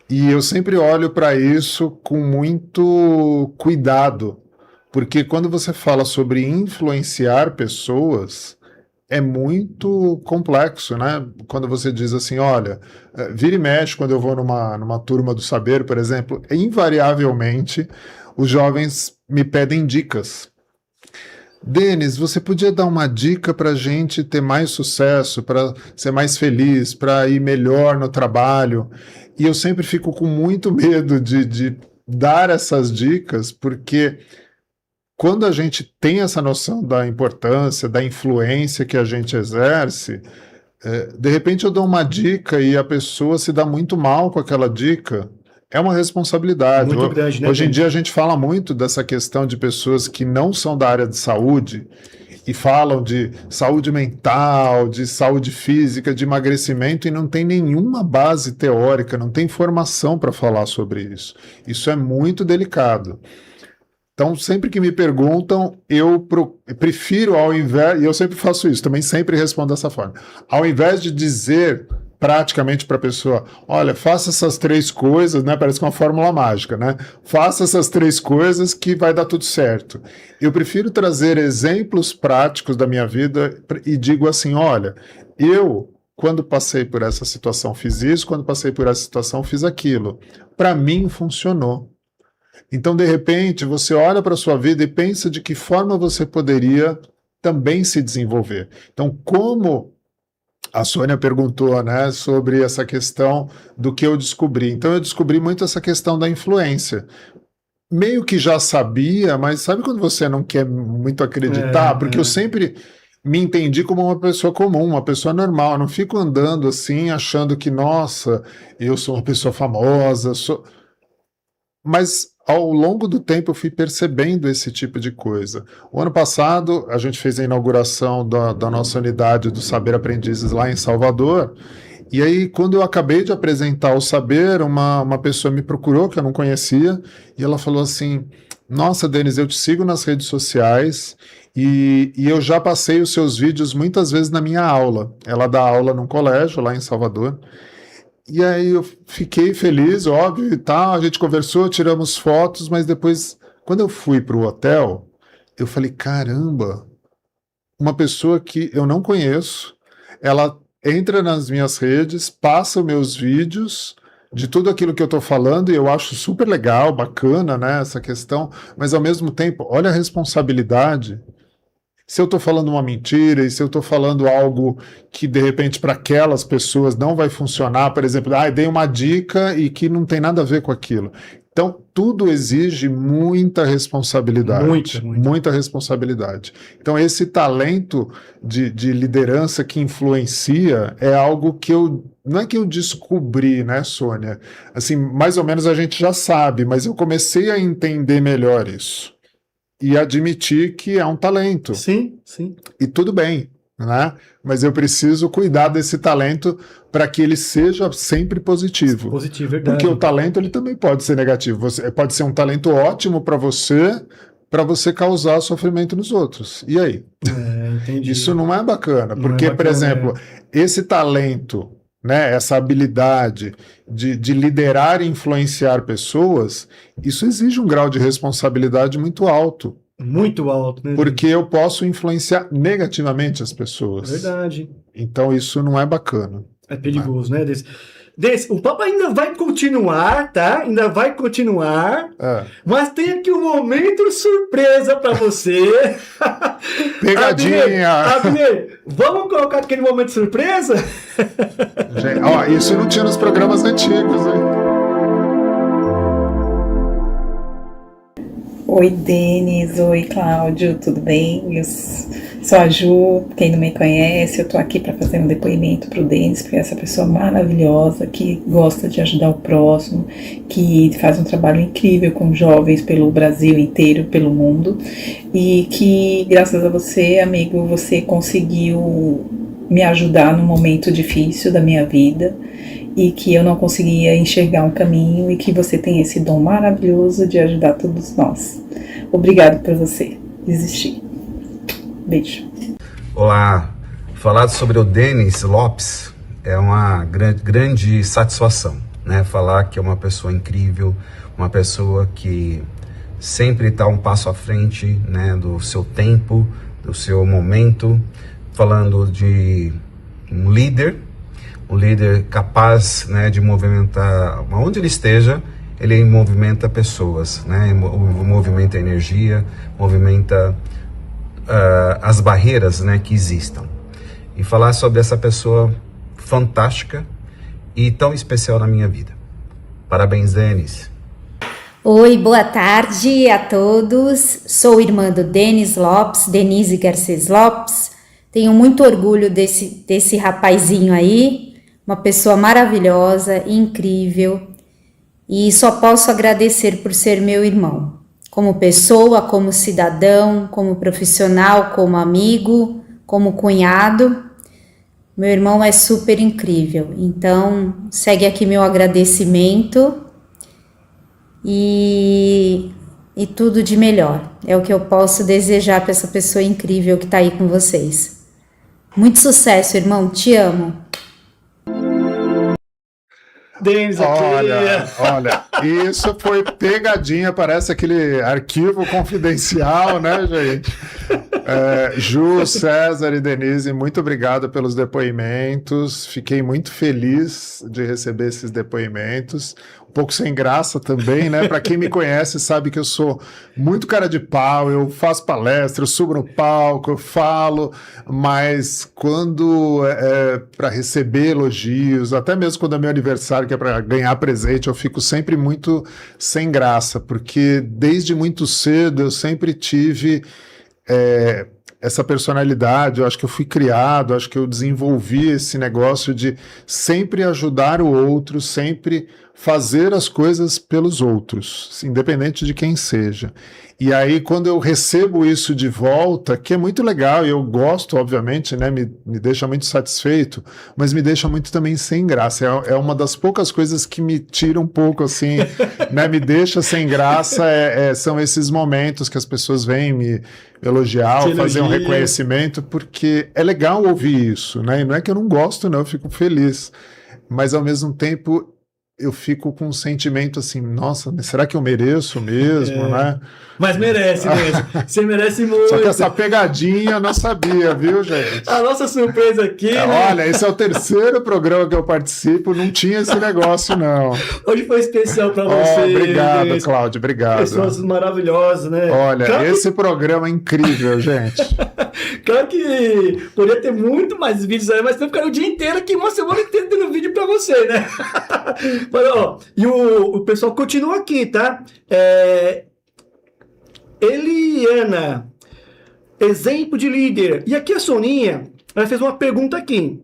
E eu sempre olho para isso com muito cuidado, porque quando você fala sobre influenciar pessoas, é muito complexo, né? Quando você diz assim, olha, vira e mexe, quando eu vou numa turma do saber, por exemplo, invariavelmente os jovens me pedem dicas. Denis, você podia dar uma dica para a gente ter mais sucesso, para ser mais feliz, para ir melhor no trabalho? E eu sempre fico com muito medo de dar essas dicas, porque quando a gente tem essa noção da importância, da influência que a gente exerce, de repente eu dou uma dica e a pessoa se dá muito mal com aquela dica. É uma responsabilidade. Muito grande, né? Hoje em dia a gente fala muito dessa questão de pessoas que não são da área de saúde e falam de saúde mental, de saúde física, de emagrecimento e não tem nenhuma base teórica, não tem formação para falar sobre isso. Isso é muito delicado. Então, sempre que me perguntam, eu prefiro, ao invés, e eu sempre faço isso, também sempre respondo dessa forma, ao invés de dizer praticamente para a pessoa, olha, faça essas 3 coisas, né? Parece uma fórmula mágica, né? Faça essas 3 coisas que vai dar tudo certo. Eu prefiro trazer exemplos práticos da minha vida e digo assim, olha, quando passei por essa situação fiz isso, quando passei por essa situação fiz aquilo. Para mim funcionou. Então, de repente, você olha para a sua vida e pensa de que forma você poderia também se desenvolver. Então, como a Sônia perguntou, né, sobre essa questão do que eu descobri. Então, eu descobri muito essa questão da influência. Meio que já sabia, mas sabe quando você não quer muito acreditar? Porque eu sempre me entendi como uma pessoa comum, uma pessoa normal. Eu não fico andando assim, achando que, nossa, eu sou uma pessoa famosa. Mas ao longo do tempo eu fui percebendo esse tipo de coisa. O ano passado a gente fez a inauguração da nossa unidade do Saber Aprendizes lá em Salvador, e aí quando eu acabei de apresentar o Saber, uma pessoa me procurou que eu não conhecia, e ela falou assim, nossa, Denis, eu te sigo nas redes sociais e eu já passei os seus vídeos muitas vezes na minha aula. Ela dá aula num colégio lá em Salvador. E aí eu fiquei feliz, óbvio, e tal, a gente conversou, tiramos fotos, mas depois, quando eu fui para o hotel, eu falei, caramba, uma pessoa que eu não conheço, ela entra nas minhas redes, passa os meus vídeos de tudo aquilo que eu estou falando, e eu acho super legal, bacana, né, essa questão, mas ao mesmo tempo, olha a responsabilidade. Se eu estou falando uma mentira e se eu estou falando algo que de repente para aquelas pessoas não vai funcionar, por exemplo, dei uma dica e que não tem nada a ver com aquilo. Então, tudo exige muita responsabilidade. Muita responsabilidade. Então, esse talento de liderança que influencia é algo que não é que eu descobri, né, Sônia? Assim, mais ou menos a gente já sabe, mas eu comecei a entender melhor isso. E admitir que é um talento. Sim, sim. E tudo bem, né? Mas eu preciso cuidar desse talento para que ele seja sempre positivo. Positivo, verdade. Porque o talento ele também pode ser negativo. Pode ser um talento ótimo para você causar sofrimento nos outros. E aí? Entendi. Isso não é bacana. Não Porque, é bacana, por exemplo, esse talento, né, essa habilidade de liderar e influenciar pessoas, isso exige um grau de responsabilidade muito alto. Muito alto, né? Porque eu posso influenciar negativamente as pessoas. Verdade. Então isso não é bacana. É perigoso, né? O papo ainda vai continuar, tá? Ainda vai continuar. Mas tem aqui um momento surpresa para você. Pegadinha! Abner, vamos colocar aquele momento surpresa? Gente, isso não tinha nos programas antigos, hein? Oi, Denis. Oi, Cláudio. Tudo bem? Eu sou a Ju. Quem não me conhece, eu tô aqui para fazer um depoimento pro Denis, porque é essa pessoa maravilhosa que gosta de ajudar o próximo, que faz um trabalho incrível com jovens pelo Brasil inteiro, pelo mundo, e que, graças a você, amigo, você conseguiu me ajudar num momento difícil da minha vida, e que eu não conseguia enxergar um caminho, e que você tem esse dom maravilhoso de ajudar todos nós. Obrigado por você existir. Beijo. Olá, falar sobre o Denis Lopes é uma grande satisfação, né? Falar que é uma pessoa incrível, uma pessoa que sempre está um passo à frente, né, do seu tempo, do seu momento, falando de um líder capaz, né, de movimentar, onde ele esteja, ele movimenta pessoas, né, movimenta energia, movimenta as barreiras, né, que existam. E falar sobre essa pessoa fantástica e tão especial na minha vida. Parabéns, Denis. Oi, boa tarde a todos. Sou irmã do Denis Lopes, Denise Garcês Lopes. Tenho muito orgulho desse rapazinho aí, uma pessoa maravilhosa, incrível, e só posso agradecer por ser meu irmão. Como pessoa, como cidadão, como profissional, como amigo, como cunhado, meu irmão é super incrível. Então, segue aqui meu agradecimento e tudo de melhor. É o que eu posso desejar para essa pessoa incrível que está aí com vocês. Muito sucesso, irmão. Te amo. Denis aqui. Olha, isso foi pegadinha, parece aquele arquivo confidencial, né, gente? Ju, César e Denise, muito obrigado pelos depoimentos. Fiquei muito feliz de receber esses depoimentos. Um pouco sem graça também, né? Para quem me conhece sabe que eu sou muito cara de pau, eu faço palestra, eu subo no palco, eu falo, mas quando para receber elogios, até mesmo quando é meu aniversário, que é para ganhar presente, eu fico sempre muito sem graça, porque desde muito cedo eu sempre tive essa personalidade, eu acho que eu fui criado, acho que eu desenvolvi esse negócio de sempre ajudar o outro, sempre fazer as coisas pelos outros, independente de quem seja. E aí, quando eu recebo isso de volta, que é muito legal, e eu gosto, obviamente, né, me deixa muito satisfeito, mas me deixa muito também sem graça. É uma das poucas coisas que me tira um pouco, assim, né, me deixa sem graça, são esses momentos que as pessoas vêm me elogiar, ou fazer um reconhecimento, porque é legal ouvir isso, né, e não é que eu não gosto, não, eu fico feliz, mas ao mesmo tempo eu fico com um sentimento assim, nossa, mas será que eu mereço mesmo, né? Mas merece mesmo, você merece muito. Só que essa pegadinha eu não sabia, viu, gente? A nossa surpresa aqui, né? Olha, esse é o 3º programa que eu participo, não tinha esse negócio, não. Hoje foi especial para você. Obrigado, Denis. Cláudio, obrigado. Pessoas maravilhosas, né? Olha, esse programa é incrível, gente. Claro que poderia ter muito mais vídeos aí, mas eu ficaria o dia inteiro aqui, uma semana inteira tendo vídeo para você, né? Mas, ó, e o pessoal continua aqui, tá? Eliana, exemplo de líder. E aqui a Soninha, ela fez uma pergunta aqui.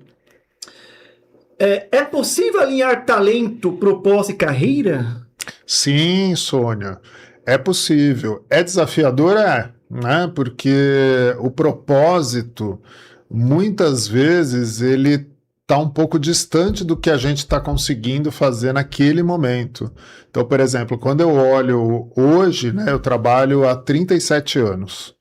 É possível alinhar talento, propósito e carreira? Sim, Sônia, é possível. É desafiador, né? Porque o propósito, muitas vezes, ele está um pouco distante do que a gente está conseguindo fazer naquele momento. Então, por exemplo, quando eu olho hoje, né, eu trabalho há 37 anos.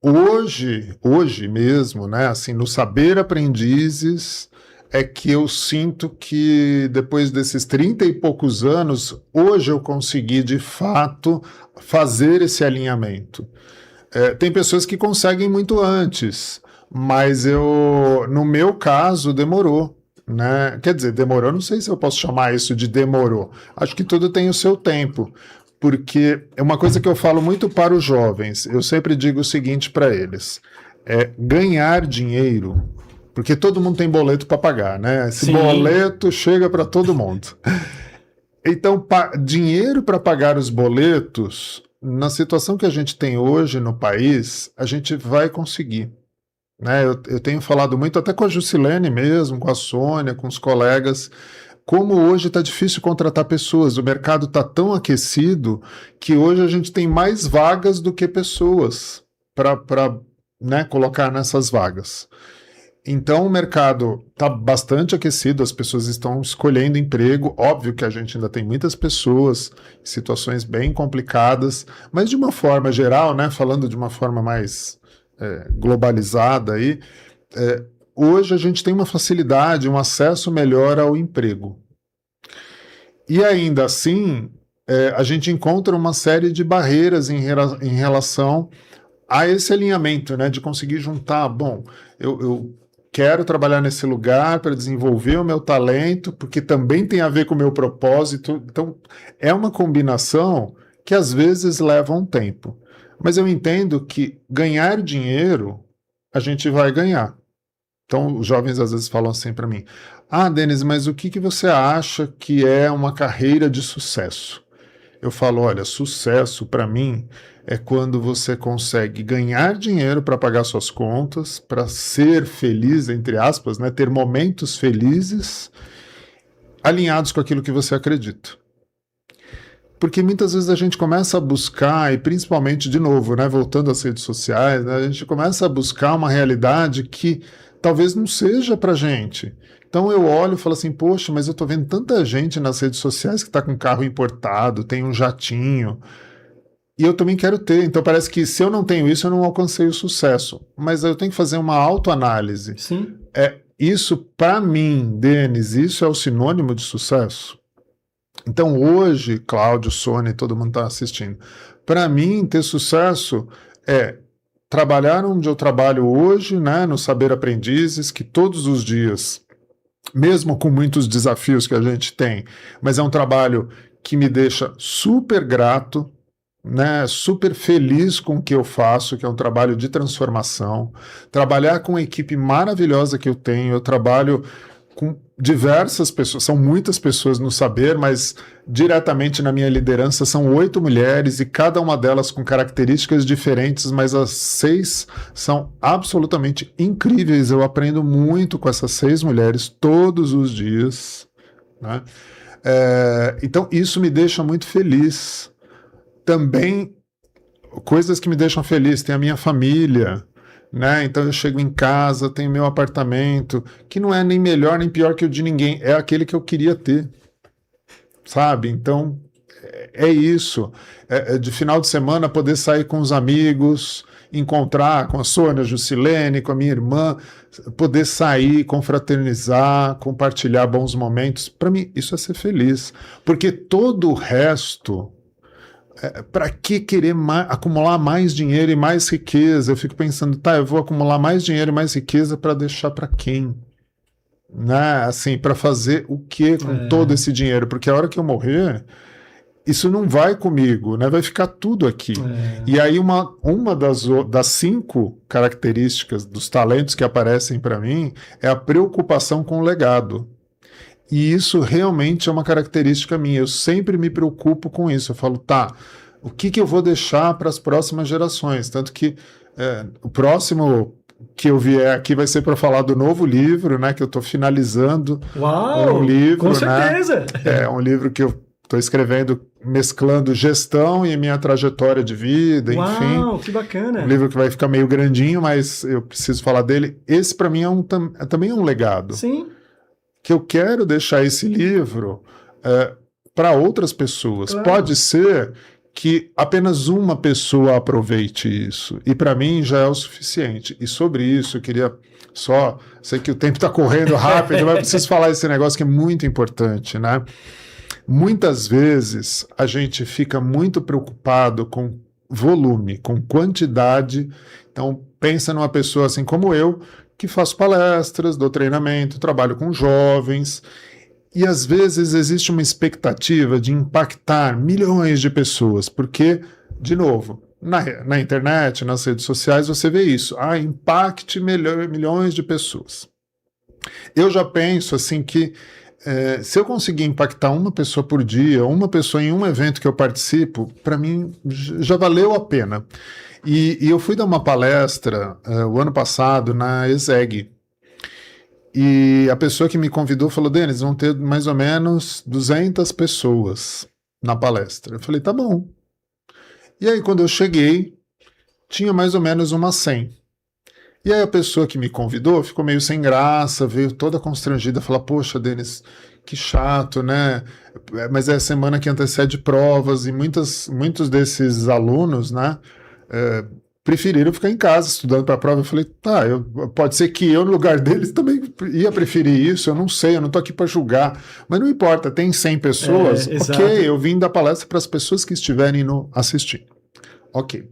Hoje mesmo, né, assim, no Saber Aprendizes, é que eu sinto que depois desses 30 e poucos anos, hoje eu consegui, de fato, fazer esse alinhamento. Tem pessoas que conseguem muito antes, mas no meu caso, demorou, né? Quer dizer, demorou, não sei se eu posso chamar isso de demorou. Acho que tudo tem o seu tempo, porque é uma coisa que eu falo muito para os jovens. Eu sempre digo o seguinte para eles: ganhar dinheiro, porque todo mundo tem boleto para pagar, né? Esse boleto chega para todo mundo. Então, dinheiro para pagar os boletos, na situação que a gente tem hoje no país, a gente vai conseguir. Né, eu tenho falado muito até com a Jusilene mesmo, com a Sônia, com os colegas, como hoje está difícil contratar pessoas, o mercado está tão aquecido que hoje a gente tem mais vagas do que pessoas para né, colocar nessas vagas. Então o mercado está bastante aquecido, as pessoas estão escolhendo emprego, óbvio que a gente ainda tem muitas pessoas em situações bem complicadas, mas de uma forma geral, né, falando de uma forma mais globalizada aí, hoje a gente tem uma facilidade, um acesso melhor ao emprego. E ainda assim, a gente encontra uma série de barreiras em relação a esse alinhamento, né, de conseguir juntar, bom, eu quero trabalhar nesse lugar para desenvolver o meu talento, porque também tem a ver com o meu propósito. Então, é uma combinação que às vezes leva um tempo. Mas eu entendo que ganhar dinheiro, a gente vai ganhar. Então, os jovens às vezes falam assim para mim: Denis, mas o que você acha que é uma carreira de sucesso? Eu falo, olha, sucesso para mim é quando você consegue ganhar dinheiro para pagar suas contas, para ser feliz, entre aspas, né, ter momentos felizes, alinhados com aquilo que você acredita. Porque muitas vezes a gente começa a buscar, e principalmente, de novo, né, voltando às redes sociais, né, a gente começa a buscar uma realidade que talvez não seja pra gente. Então eu olho e falo assim, poxa, mas eu tô vendo tanta gente nas redes sociais que tá com carro importado, tem um jatinho, e eu também quero ter. Então parece que se eu não tenho isso, eu não alcancei o sucesso. Mas eu tenho que fazer uma autoanálise. Sim. isso, para mim, Denis, isso é o sinônimo de sucesso? Então, hoje, Cláudio, Sônia, todo mundo está assistindo. Para mim, ter sucesso é trabalhar onde eu trabalho hoje, né, no Saber Aprendizes, que todos os dias, mesmo com muitos desafios que a gente tem, mas é um trabalho que me deixa super grato, né, super feliz com o que eu faço, que é um trabalho de transformação. Trabalhar com a equipe maravilhosa que eu tenho, eu trabalho com diversas pessoas, são muitas pessoas no Saber, mas diretamente na minha liderança são 8 mulheres e cada uma delas com características diferentes, mas as 6 são absolutamente incríveis. Eu aprendo muito com essas 6 mulheres todos os dias, né? Então isso me deixa muito feliz. Também coisas que me deixam feliz, tem a minha família, né? Então eu chego em casa, tenho meu apartamento, que não é nem melhor nem pior que o de ninguém, é aquele que eu queria ter, sabe? Então é isso. De final de semana poder sair com os amigos, encontrar com a Sônia, a Jusilene, com a minha irmã, poder sair, confraternizar, compartilhar bons momentos. Para mim isso é ser feliz, porque todo o resto, para que querer acumular mais dinheiro e mais riqueza? Eu fico pensando, tá, eu vou acumular mais dinheiro e mais riqueza para deixar para quem? Né? Assim, para fazer o que com todo esse dinheiro? Porque a hora que eu morrer, isso não vai comigo, né? Vai ficar tudo aqui. E aí uma das 5 características dos talentos que aparecem para mim é a preocupação com o legado. E isso realmente é uma característica minha. Eu sempre me preocupo com isso. Eu falo, tá, o que eu vou deixar para as próximas gerações? Tanto que o próximo que eu vier aqui vai ser para falar do novo livro, né? Que eu estou finalizando. Uau! Um livro, com certeza! Né? É um livro que eu estou escrevendo, mesclando gestão e minha trajetória de vida, enfim. Uau, que bacana! Um livro que vai ficar meio grandinho, mas eu preciso falar dele. Esse, para mim, também é um legado. Sim. Que eu quero deixar esse livro para outras pessoas. Claro. Pode ser que apenas uma pessoa aproveite isso. E para mim já é o suficiente. E sobre isso eu queria só... Sei que o tempo está correndo rápido, mas preciso falar esse negócio que é muito importante, né? Muitas vezes a gente fica muito preocupado com volume, com quantidade. Então pensa numa pessoa assim como eu, que faço palestras, dou treinamento, trabalho com jovens, e às vezes existe uma expectativa de impactar milhões de pessoas, porque, de novo, na internet, nas redes sociais, você vê isso, impacte milhões de pessoas. Eu já penso assim que se eu conseguir impactar uma pessoa por dia, uma pessoa em um evento que eu participo, para mim já valeu a pena. E eu fui dar uma palestra o ano passado na ESEG. E a pessoa que me convidou falou, Denis, vão ter mais ou menos 200 pessoas na palestra. Eu falei, tá bom. E aí quando eu cheguei, tinha mais ou menos umas 100. E aí a pessoa que me convidou ficou meio sem graça, veio toda constrangida, falou, poxa, Denis, que chato, né? Mas é a semana que antecede provas e muitos desses alunos, né? Preferiram ficar em casa estudando para a prova. Eu falei, tá, pode ser que eu no lugar deles também ia preferir isso, eu não sei, eu não estou aqui para julgar, mas não importa, tem 100 pessoas, ok, eu vim dar palestra para as pessoas que estiverem assistindo. Ok,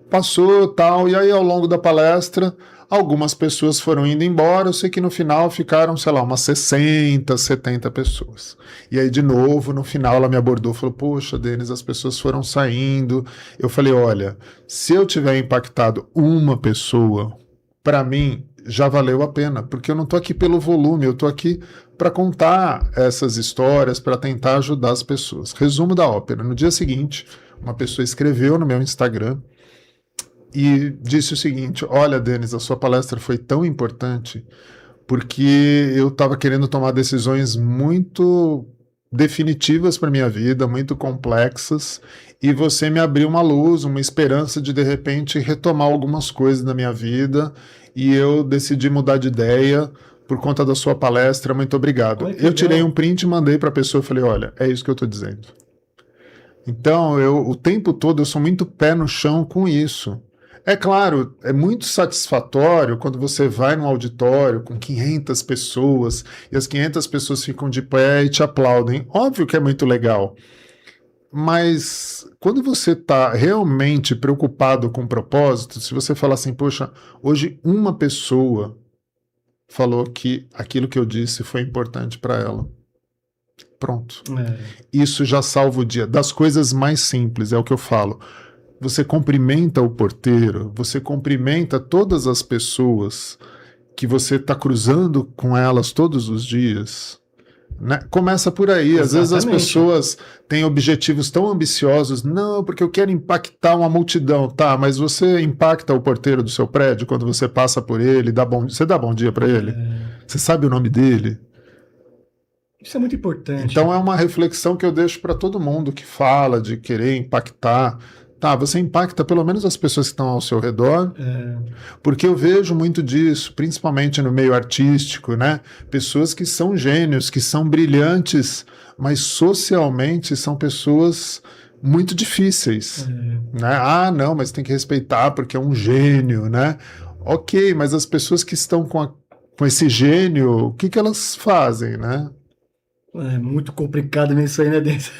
passou tal, e aí ao longo da palestra, algumas pessoas foram indo embora, eu sei que no final ficaram, sei lá, umas 60, 70 pessoas. E aí, de novo, no final ela me abordou e falou, poxa, Denis, as pessoas foram saindo. Eu falei, olha, se eu tiver impactado uma pessoa, para mim, já valeu a pena, porque eu não estou aqui pelo volume, eu estou aqui para contar essas histórias, para tentar ajudar as pessoas. Resumo da ópera. No dia seguinte, uma pessoa escreveu no meu Instagram e disse o seguinte, olha, Denis, a sua palestra foi tão importante porque eu estava querendo tomar decisões muito definitivas para minha vida, muito complexas, e você me abriu uma luz, uma esperança de repente retomar algumas coisas na minha vida, e eu decidi mudar de ideia por conta da sua palestra, muito obrigado. Eu tirei um print e mandei para a pessoa e falei, olha, é isso que eu estou dizendo. Então, o tempo todo eu sou muito pé no chão com isso. É claro, é muito satisfatório quando você vai num auditório com 500 pessoas e as 500 pessoas ficam de pé e te aplaudem. Óbvio que é muito legal. Mas quando você está realmente preocupado com o propósito, se você falar assim, poxa, hoje uma pessoa falou que aquilo que eu disse foi importante para ela. Pronto. Isso já salva o dia. Das coisas mais simples, é o que eu falo. Você cumprimenta o porteiro, você cumprimenta todas as pessoas que você está cruzando com elas todos os dias. Né? Começa por aí. Às vezes as pessoas têm objetivos tão ambiciosos. Não, porque eu quero impactar uma multidão. Tá, mas você impacta o porteiro do seu prédio quando você passa por ele, você dá bom dia para ele? Você sabe o nome dele? Isso é muito importante. Então é uma reflexão que eu deixo para todo mundo que fala de querer impactar. Tá, você impacta pelo menos as pessoas que estão ao seu redor, porque eu vejo muito disso, principalmente no meio artístico, né? Pessoas que são gênios, que são brilhantes, mas socialmente são pessoas muito difíceis, né? Ah, não, mas tem que respeitar porque é um gênio, né? Ok, mas as pessoas que estão com esse gênio, o que elas fazem, né? É muito complicado isso aí, né, Denis?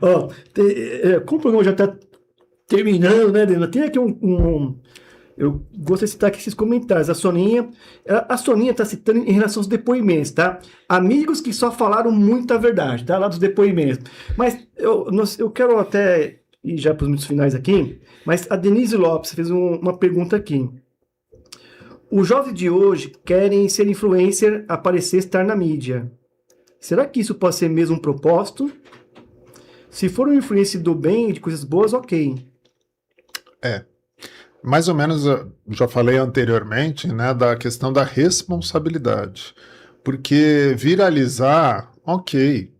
Ó, como o programa já está terminando, né, Denis? Tem aqui eu gostaria de citar aqui esses comentários. A Soninha está citando em relação aos depoimentos, tá? Amigos que só falaram muita verdade, tá? Lá dos depoimentos. Mas eu quero até ir já para os minutos finais aqui, mas a Denise Lopes fez uma pergunta aqui. Os jovens de hoje querem ser influencer, aparecer, estar na mídia. Será que isso pode ser mesmo um propósito? Se for uma influência do bem, de coisas boas, ok. Mais ou menos, eu já falei anteriormente, né, da questão da responsabilidade. Porque viralizar, ok,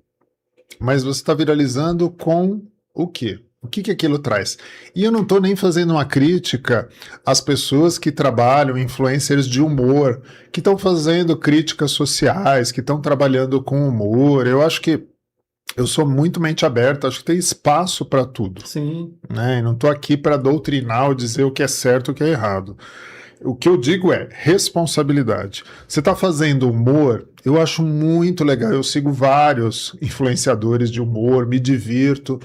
mas você está viralizando com o quê? O que aquilo traz? E eu não estou nem fazendo uma crítica às pessoas que trabalham, influencers de humor, que estão fazendo críticas sociais, que estão trabalhando com humor. Eu acho que eu sou muito mente aberta, acho que tem espaço para tudo. Sim. Né? E não estou aqui para doutrinar ou dizer o que é certo e o que é errado. O que eu digo é responsabilidade. Você está fazendo humor, eu acho muito legal. Eu sigo vários influenciadores de humor, me divirto.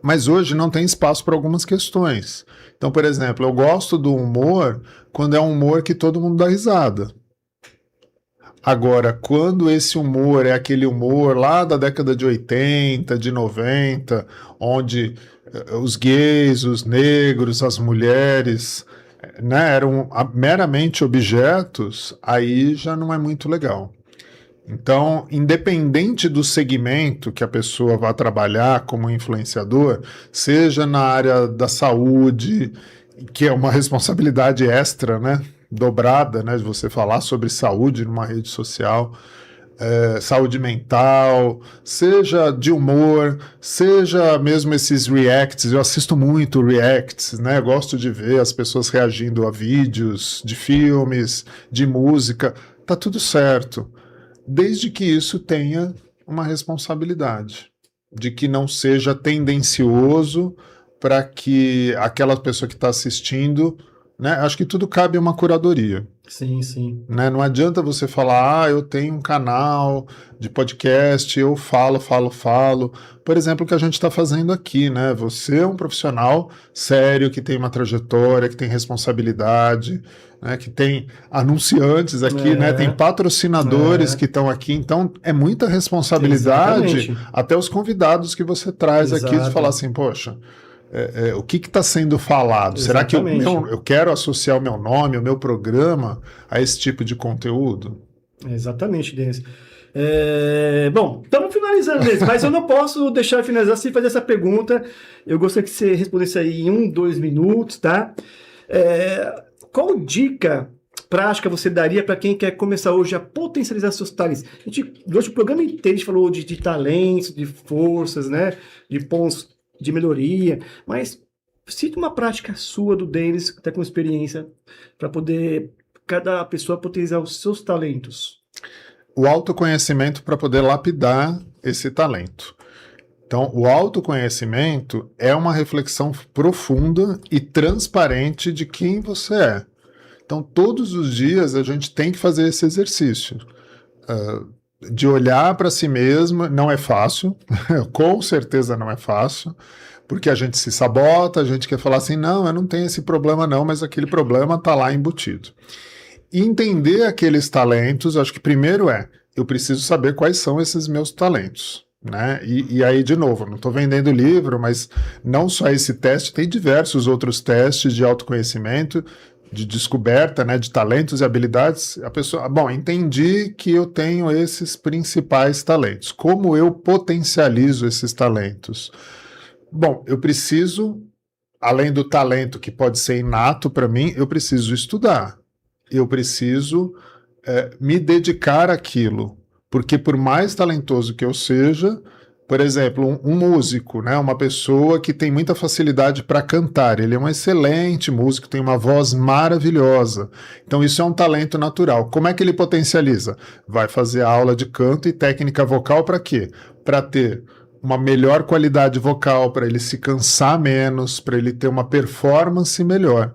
Mas hoje não tem espaço para algumas questões. Então, por exemplo, eu gosto do humor quando é um humor que todo mundo dá risada. Agora, quando esse humor é aquele humor lá da década de 80, de 90, onde os gays, os negros, as mulheres, né, eram meramente objetos, aí já não é muito legal. Então, independente do segmento que a pessoa vá trabalhar como influenciador, seja na área da saúde, que é uma responsabilidade extra, né, dobrada, né, de você falar sobre saúde numa rede social, saúde mental, seja de humor, seja mesmo esses reacts. Eu assisto muito reacts, né, gosto de ver as pessoas reagindo a vídeos de filmes, de música, tá tudo certo. Desde que isso tenha uma responsabilidade, de que não seja tendencioso para que aquela pessoa que está assistindo, né, acho que tudo cabe a uma curadoria. Sim, sim. Né? Não adianta você falar, eu tenho um canal de podcast, eu falo. Por exemplo, o que a gente está fazendo aqui, né? Você é um profissional sério, que tem uma trajetória, que tem responsabilidade, né? Que tem anunciantes aqui, né? Tem patrocinadores que estão aqui, então é muita responsabilidade. Exatamente. Até os convidados que você traz aqui, de falar assim, poxa, o que está sendo falado? Exatamente. Será que eu quero associar o meu nome, o meu programa a esse tipo de conteúdo? Exatamente, Denis. Bom, estamos finalizando, Denis, mas eu não posso deixar de finalizar sem fazer essa pergunta. Eu gostaria que você respondesse aí em 2 minutos, tá? Qual dica prática você daria para quem quer começar hoje a potencializar seus talentos? Durante o programa inteiro a gente falou de talentos, de forças, né? De pontos de melhoria, mas cita uma prática sua do Denis, até com experiência, para poder cada pessoa potencializar os seus talentos. O autoconhecimento para poder lapidar esse talento. Então, o autoconhecimento é uma reflexão profunda e transparente de quem você é. Então, todos os dias a gente tem que fazer esse exercício de olhar para si mesmo. Não é fácil, com certeza não é fácil, porque a gente se sabota, a gente quer falar assim, não, eu não tenho esse problema não, mas aquele problema está lá embutido. E entender aqueles talentos, acho que primeiro eu preciso saber quais são esses meus talentos. Né? E aí, de novo, não estou vendendo livro, mas não só esse teste, tem diversos outros testes de autoconhecimento, de descoberta, né, de talentos e habilidades. A pessoa, bom, entendi que eu tenho esses principais talentos. Como eu potencializo esses talentos? Bom, eu preciso, além do talento que pode ser inato para mim, eu preciso estudar. Eu preciso me dedicar àquilo. Porque por mais talentoso que eu seja, por exemplo, um músico, né, uma pessoa que tem muita facilidade para cantar, ele é um excelente músico, tem uma voz maravilhosa. Então isso é um talento natural. Como é que ele potencializa? Vai fazer aula de canto e técnica vocal para quê? Para ter uma melhor qualidade vocal, para ele se cansar menos, para ele ter uma performance melhor.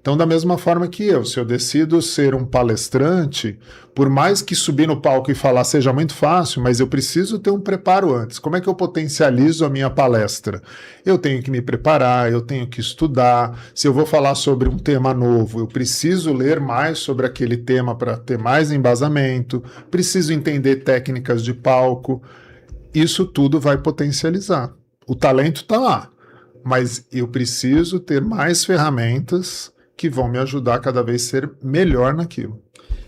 Então, da mesma forma que se eu decido ser um palestrante, por mais que subir no palco e falar seja muito fácil, mas eu preciso ter um preparo antes. Como é que eu potencializo a minha palestra? Eu tenho que me preparar, eu tenho que estudar. Se eu vou falar sobre um tema novo, eu preciso ler mais sobre aquele tema para ter mais embasamento, preciso entender técnicas de palco. Isso tudo vai potencializar. O talento está lá, mas eu preciso ter mais ferramentas que vão me ajudar a cada vez ser melhor naquilo.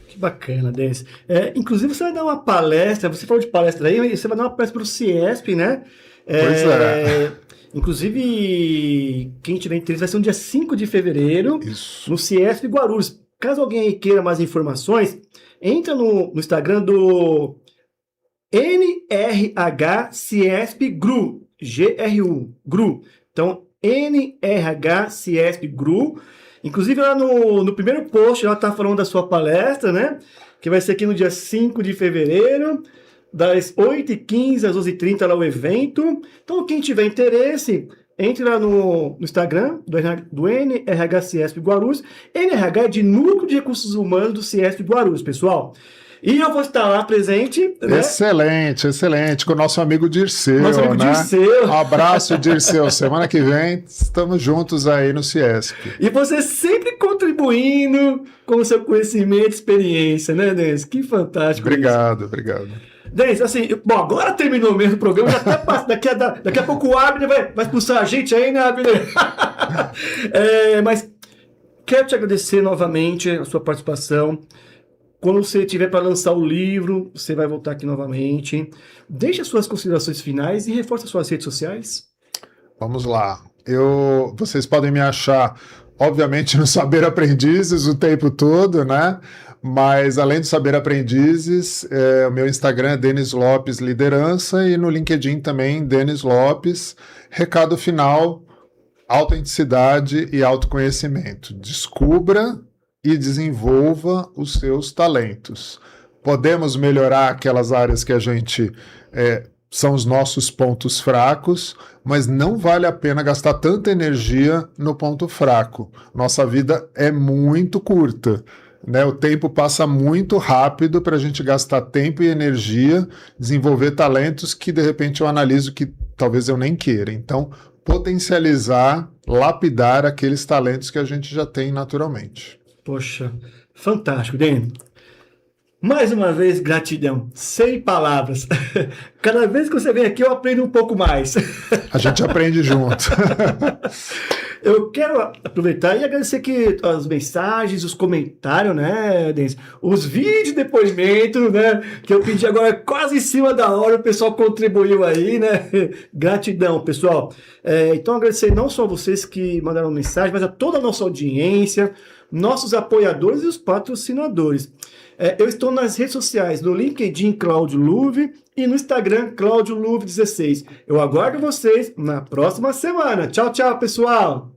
Que bacana, Denis. Inclusive, você vai dar uma palestra, você falou de palestra aí, você vai dar uma palestra para o CIESP, né? Pois é. Inclusive, quem tiver interesse, vai ser no dia 5 de fevereiro, Isso. no CIESP Guarulhos. Caso alguém aí queira mais informações, entra no Instagram do NRH CIESP GRU, G-R-U, GRU. Então, NRH CIESP GRU. Inclusive, lá no primeiro post, ela está falando da sua palestra, né? Que vai ser aqui no dia 5 de fevereiro, das 8h15 às 12h30, lá o evento. Então, quem tiver interesse, entre lá no Instagram do NRH CIESP Guarulhos. NRH é de Núcleo de Recursos Humanos do CIESP Guarulhos, pessoal. E eu vou estar lá presente. Né? Excelente, excelente. Com o nosso amigo Dirceu. Nosso amigo Dirceu. Um abraço, Dirceu. Semana que vem estamos juntos aí no CIESP. E você sempre contribuindo com o seu conhecimento e experiência, né, Denis? Que fantástico. Obrigado, obrigado. Denis, assim, bom, agora terminou mesmo o programa, já até passa, daqui a pouco o Abner vai expulsar a gente aí, né, Abner? Mas quero te agradecer novamente a sua participação. Quando você tiver para lançar o livro, você vai voltar aqui novamente. Deixe as suas considerações finais e reforce as suas redes sociais. Vamos lá. Vocês podem me achar, obviamente, no Saber Aprendizes o tempo todo, né? Mas, além do Saber Aprendizes, o meu Instagram é Denis Lopes Liderança e no LinkedIn também, Denis Lopes. Recado final, autenticidade e autoconhecimento. Descubra e desenvolva os seus talentos. Podemos melhorar aquelas áreas que a gente são os nossos pontos fracos, mas não vale a pena gastar tanta energia no ponto fraco. Nossa vida é muito curta, né? O tempo passa muito rápido para a gente gastar tempo e energia, desenvolver talentos que de repente eu analiso que talvez eu nem queira. Então, potencializar, lapidar aqueles talentos que a gente já tem naturalmente. Poxa, fantástico, Denis. Mais uma vez, gratidão. Sem palavras. Cada vez que você vem aqui, eu aprendo um pouco mais. A gente aprende junto. Eu quero aproveitar e agradecer aqui as mensagens, os comentários, né, Denis? Os vídeos de depoimento, né? Que eu pedi agora quase em cima da hora, o pessoal contribuiu aí, né? Gratidão, pessoal. Então, agradecer não só a vocês que mandaram mensagem, mas a toda a nossa audiência, nossos apoiadores e os patrocinadores. Eu estou nas redes sociais, no LinkedIn Cláudio Luve e no Instagram Cláudio Luve 16. Eu aguardo vocês na próxima semana. Tchau, tchau, pessoal!